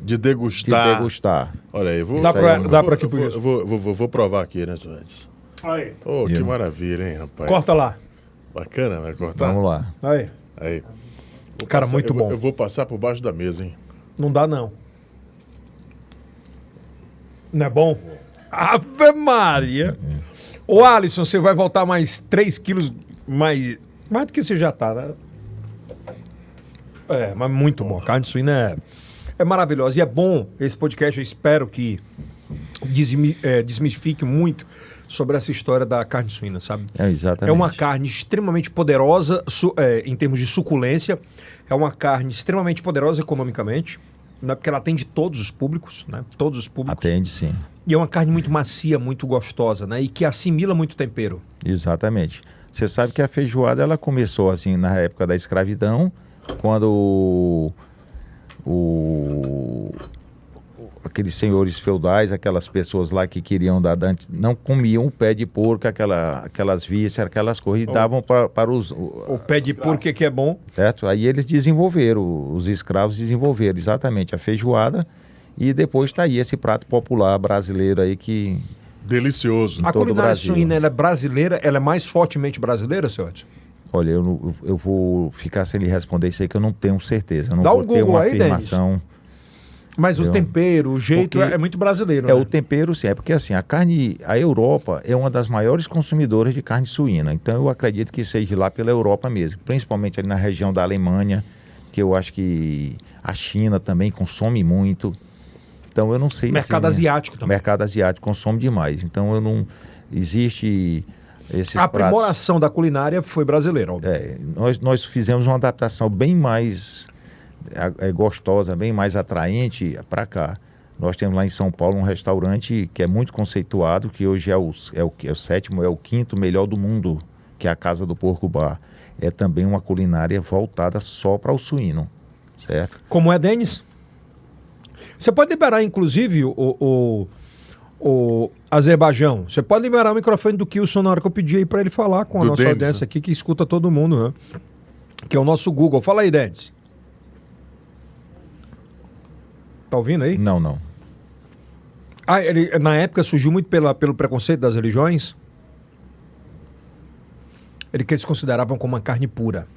De degustar. De degustar. Olha aí, vou... Dá pra aqui por vou, isso. vou provar aqui, né, Suétes? Aí. Oh, que maravilha, hein, rapaz? Corta lá. Bacana, vai cortar? Vamos lá. Aí. Aí. Vou Cara, passar- muito bom. Eu vou passar por baixo da mesa, hein? Não dá, não. Não é bom? Ave Maria! Ô, Alisson, você vai voltar mais 3 quilos mais do que você já tá, né? É, mas muito bom. A carne suína é maravilhosa. E é bom esse podcast, eu espero que desmistifique muito sobre essa história da carne suína, sabe? É, exatamente. É uma carne extremamente poderosa em termos de suculência. É uma carne extremamente poderosa economicamente, né? Porque ela atende todos os públicos, né? Todos os públicos. Atende, sim. E é uma carne muito macia, muito gostosa, né? E que assimila muito tempero. Exatamente. Você sabe que a feijoada ela começou assim na época da escravidão, quando aqueles senhores feudais, aquelas pessoas lá que queriam dar não comiam o pé de porco, aquelas vísceras, aquelas coisas, e davam para os... O pé de porco que é bom. Certo? Aí eles desenvolveram, os escravos desenvolveram exatamente a feijoada, e depois está aí esse prato popular brasileiro aí que... Delicioso. A todo o culinária Brasil. suína, ela é brasileira, ela é mais fortemente brasileira, seu Edson? Olha, eu vou ficar sem lhe responder isso aí que eu não tenho certeza. Eu não Dá vou um ter Google uma aí, afirmação. Mas o tempero, o jeito Porque é muito brasileiro, É né? o tempero, sim. É porque assim, a Europa é uma das maiores consumidoras de carne suína. Então eu acredito que seja lá pela Europa mesmo. Principalmente ali na região da Alemanha, que eu acho que a China também consome muito. Então eu não sei. Mercado assim, asiático também. Mercado asiático consome demais. Então eu não... Existe esses A pratos... aprimoração da culinária foi brasileira, óbvio. Nós fizemos uma adaptação bem mais gostosa, bem mais atraente para cá. Nós temos lá em São Paulo um restaurante que é muito conceituado, que hoje é o sétimo, é o quinto melhor do mundo, que é a Casa do Porco Bar. É também uma culinária voltada só para o suíno, certo? Como é, Denis? Você pode liberar, inclusive, o Azerbaijão. Você pode liberar o microfone do Kilson na hora que eu pedir aí para ele falar com a Do nossa Denis, audiência né? aqui, que escuta todo mundo, né? Que é o nosso Google. Fala aí, Denis. Tá ouvindo aí? Não. Ah, ele, na época surgiu muito pelo preconceito das religiões. Que eles consideravam como uma carne pura.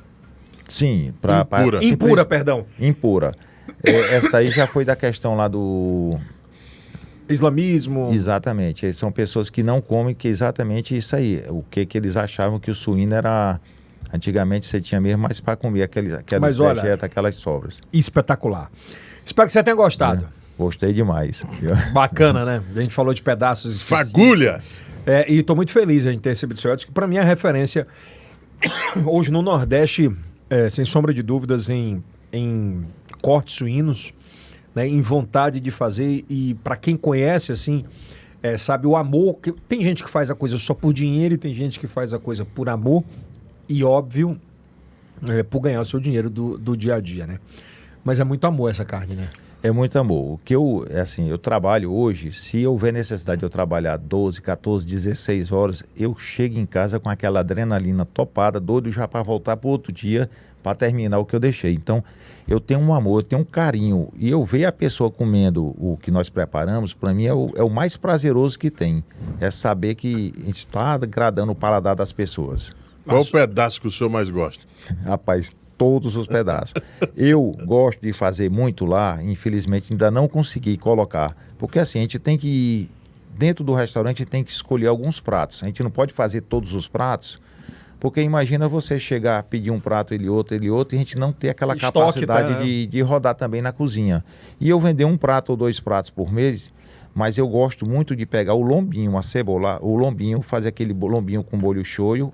Sim, Impura. Impura, perdão. impura. Essa aí já foi da questão lá do... Islamismo. Exatamente. São pessoas que não comem, que é exatamente isso aí. O que eles achavam que o suíno era... Antigamente você tinha mesmo mais para comer aquelas Mas olha, vegetas, aquelas sobras. Espetacular. Espero que você tenha gostado. Gostei demais. Bacana, né? A gente falou de pedaços específicos. Fagulhas! E estou muito feliz de a gente ter recebido o seu Edson, que para mim é referência hoje no Nordeste, sem sombra de dúvidas, em cortes suínos, né, em vontade de fazer. E para quem conhece, assim, sabe o amor. Tem gente que faz a coisa só por dinheiro e tem gente que faz a coisa por amor e, óbvio, por ganhar o seu dinheiro do dia a dia, né? Mas é muito amor essa carne, né? É muito amor. O que eu trabalho hoje, se houver necessidade de eu trabalhar 12, 14, 16 horas, eu chego em casa com aquela adrenalina topada, doido já para voltar para o outro dia, para terminar o que eu deixei. Então, eu tenho um amor, eu tenho um carinho. E eu ver a pessoa comendo o que nós preparamos, para mim é o mais prazeroso que tem. É saber que a gente está agradando o paladar das pessoas. Qual o pedaço que o senhor mais gosta? Rapaz, todos os pedaços. Eu gosto de fazer muito lá, infelizmente ainda não consegui colocar, porque assim, a gente tem que, dentro do restaurante, tem que escolher alguns pratos. A gente não pode fazer todos os pratos, porque imagina você chegar, pedir um prato, ele outro, e a gente não ter aquela Estoque, capacidade tá, né? de rodar também na cozinha. E eu vender um prato ou 2 pratos por mês, mas eu gosto muito de pegar o lombinho, a cebola, o lombinho, fazer aquele lombinho com molho shoyu.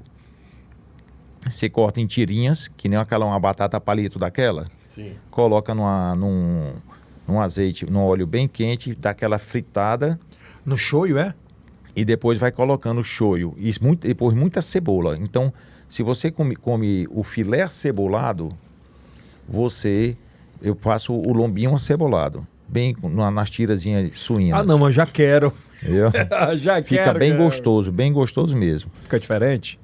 Você corta em tirinhas, que nem uma batata palito daquela. Sim. Coloca num azeite, num óleo bem quente, dá aquela fritada No shoyu, é? e depois vai colocando o shoyu. E depois muita cebola. Então, se você come o filé cebolado, eu faço o lombinho acebolado, bem nas tirazinhas suínas. Ah, não, mas já quero. Entendeu? Já Fica quero. bem cara. bem gostoso mesmo. Fica diferente?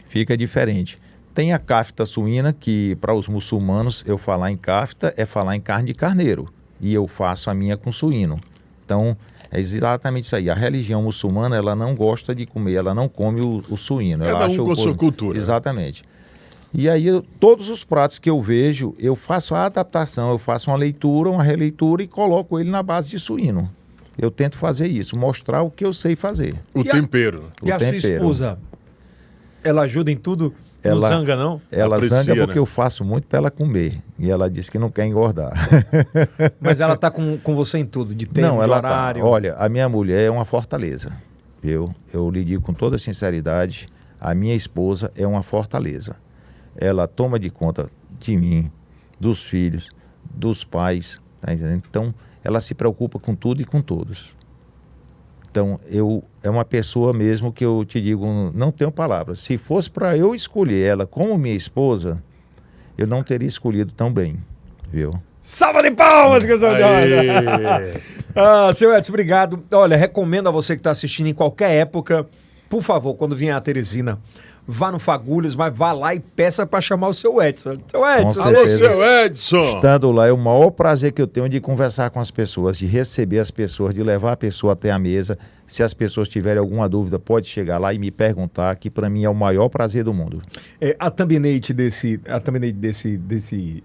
Fica diferente. Tem a kafta suína, que para os muçulmanos, eu falar em kafta é falar em carne de carneiro. e eu faço a minha com suíno. Então, é exatamente isso aí. A religião muçulmana, ela não gosta de comer, ela não come o suíno. Cada um com a sua cultura. Exatamente. E aí, todos os pratos que eu vejo, eu faço a adaptação, eu faço uma leitura, uma releitura e coloco ele na base de suíno. Eu tento fazer isso, mostrar o que eu sei fazer. O tempero. E a sua esposa, ela ajuda em tudo? Não zanga, não? Ela Aprecia, zanga porque né? eu faço muito para ela comer. E ela disse que não quer engordar. Mas ela tá com você em tudo, de tempo, Não, de ela horário. tá. Olha, a minha mulher é uma fortaleza. Eu lhe digo com toda sinceridade, a minha esposa é uma fortaleza. Ela toma de conta de mim, dos filhos, dos pais, tá entendendo? Então, ela se preocupa com tudo e com todos. Então, é uma pessoa mesmo que eu te digo, não tenho palavras. Se fosse para eu escolher ela como minha esposa, eu não teria escolhido tão bem, viu? Salva de palmas, que eu sou Aê! Seu Edson, obrigado. Olha, recomendo a você que está assistindo em qualquer época, por favor, quando vier a Teresina, vá no Fagulhas, mas vá lá e peça para chamar o seu Edson. Seu Edson, Alô, seu Edson! Estando lá, é o maior prazer que eu tenho de conversar com as pessoas, de receber as pessoas, de levar a pessoa até a mesa. Se as pessoas tiverem alguma dúvida, pode chegar lá e me perguntar, que para mim é o maior prazer do mundo. a thumbnail desse,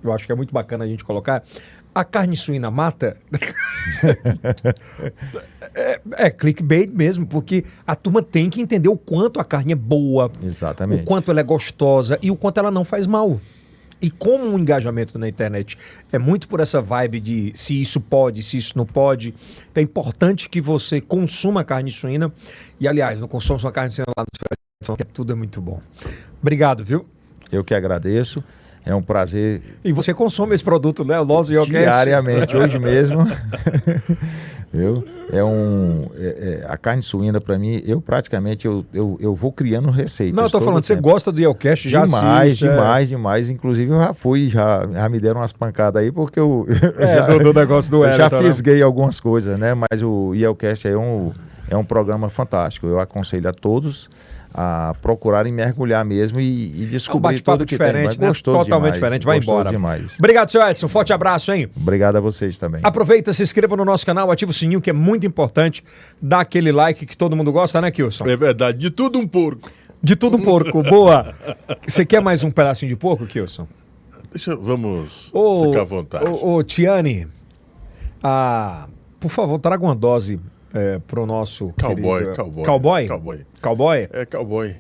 eu acho que é muito bacana a gente colocar. A carne suína mata? é clickbait mesmo, porque a turma tem que entender o quanto a carne é boa, Exatamente. o quanto ela é gostosa e o quanto ela não faz mal. E como o engajamento na internet é muito por essa vibe de se isso pode, se isso não pode, então é importante que você consuma carne suína. E, aliás, não consuma sua carne suína lá no seu, que tudo é muito bom. Obrigado, viu? Eu que agradeço. É um prazer. E você consome esse produto, né? O nosso Yocast. Diariamente, hoje mesmo. Viu? A carne suína, para mim, eu praticamente eu vou criando receitas. Não, eu tô falando, você gosta do Yocast, já demais, assiste, demais. Inclusive, eu já fui, já me deram umas pancadas aí, porque eu do negócio do eu já Everton, fisguei algumas coisas, né? Mas o Yelcast é um programa fantástico. Eu aconselho a todos a procurarem mergulhar mesmo e descobrir tudo que tem. Mas né? Gostoso Totalmente demais, diferente, vai gostoso embora. Demais. Obrigado, seu Edson. Forte abraço, hein? Obrigado a vocês também. Aproveita, se inscreva no nosso canal, ativa o sininho, que é muito importante. Dá aquele like que todo mundo gosta, né, Kilson? É verdade, de tudo um porco. De tudo um porco. Boa. Você quer mais um pedacinho de porco, Kilson? Vamos Ô, ficar à vontade. Ô, Tiane, por favor, traga uma dose pro nosso Cowboy. Cowboy? Cowboy? É cowboy.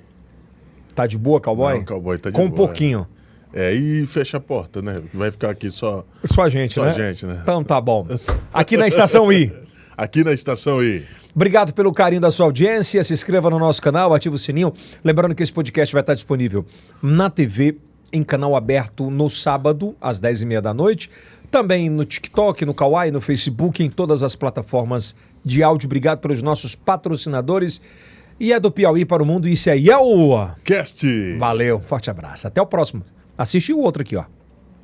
Tá de boa, cowboy? Não, cowboy tá de Com um boa. pouquinho. E fecha a porta, né? Vai ficar aqui só Só a gente, né? gente, né? Então tá bom. Aqui na Estação I. Aqui na Estação I. Obrigado pelo carinho da sua audiência. Se inscreva no nosso canal, ative o sininho. Lembrando que esse podcast vai estar disponível na TV, em canal aberto no sábado, às 10h30 da noite. Também no TikTok, no Kawaii, no Facebook, em todas as plataformas de áudio. Obrigado pelos nossos patrocinadores. E é do Piauí para o mundo. Isso aí é o... Cast. Valeu, forte abraço. Até o próximo. Assiste o outro aqui, ó.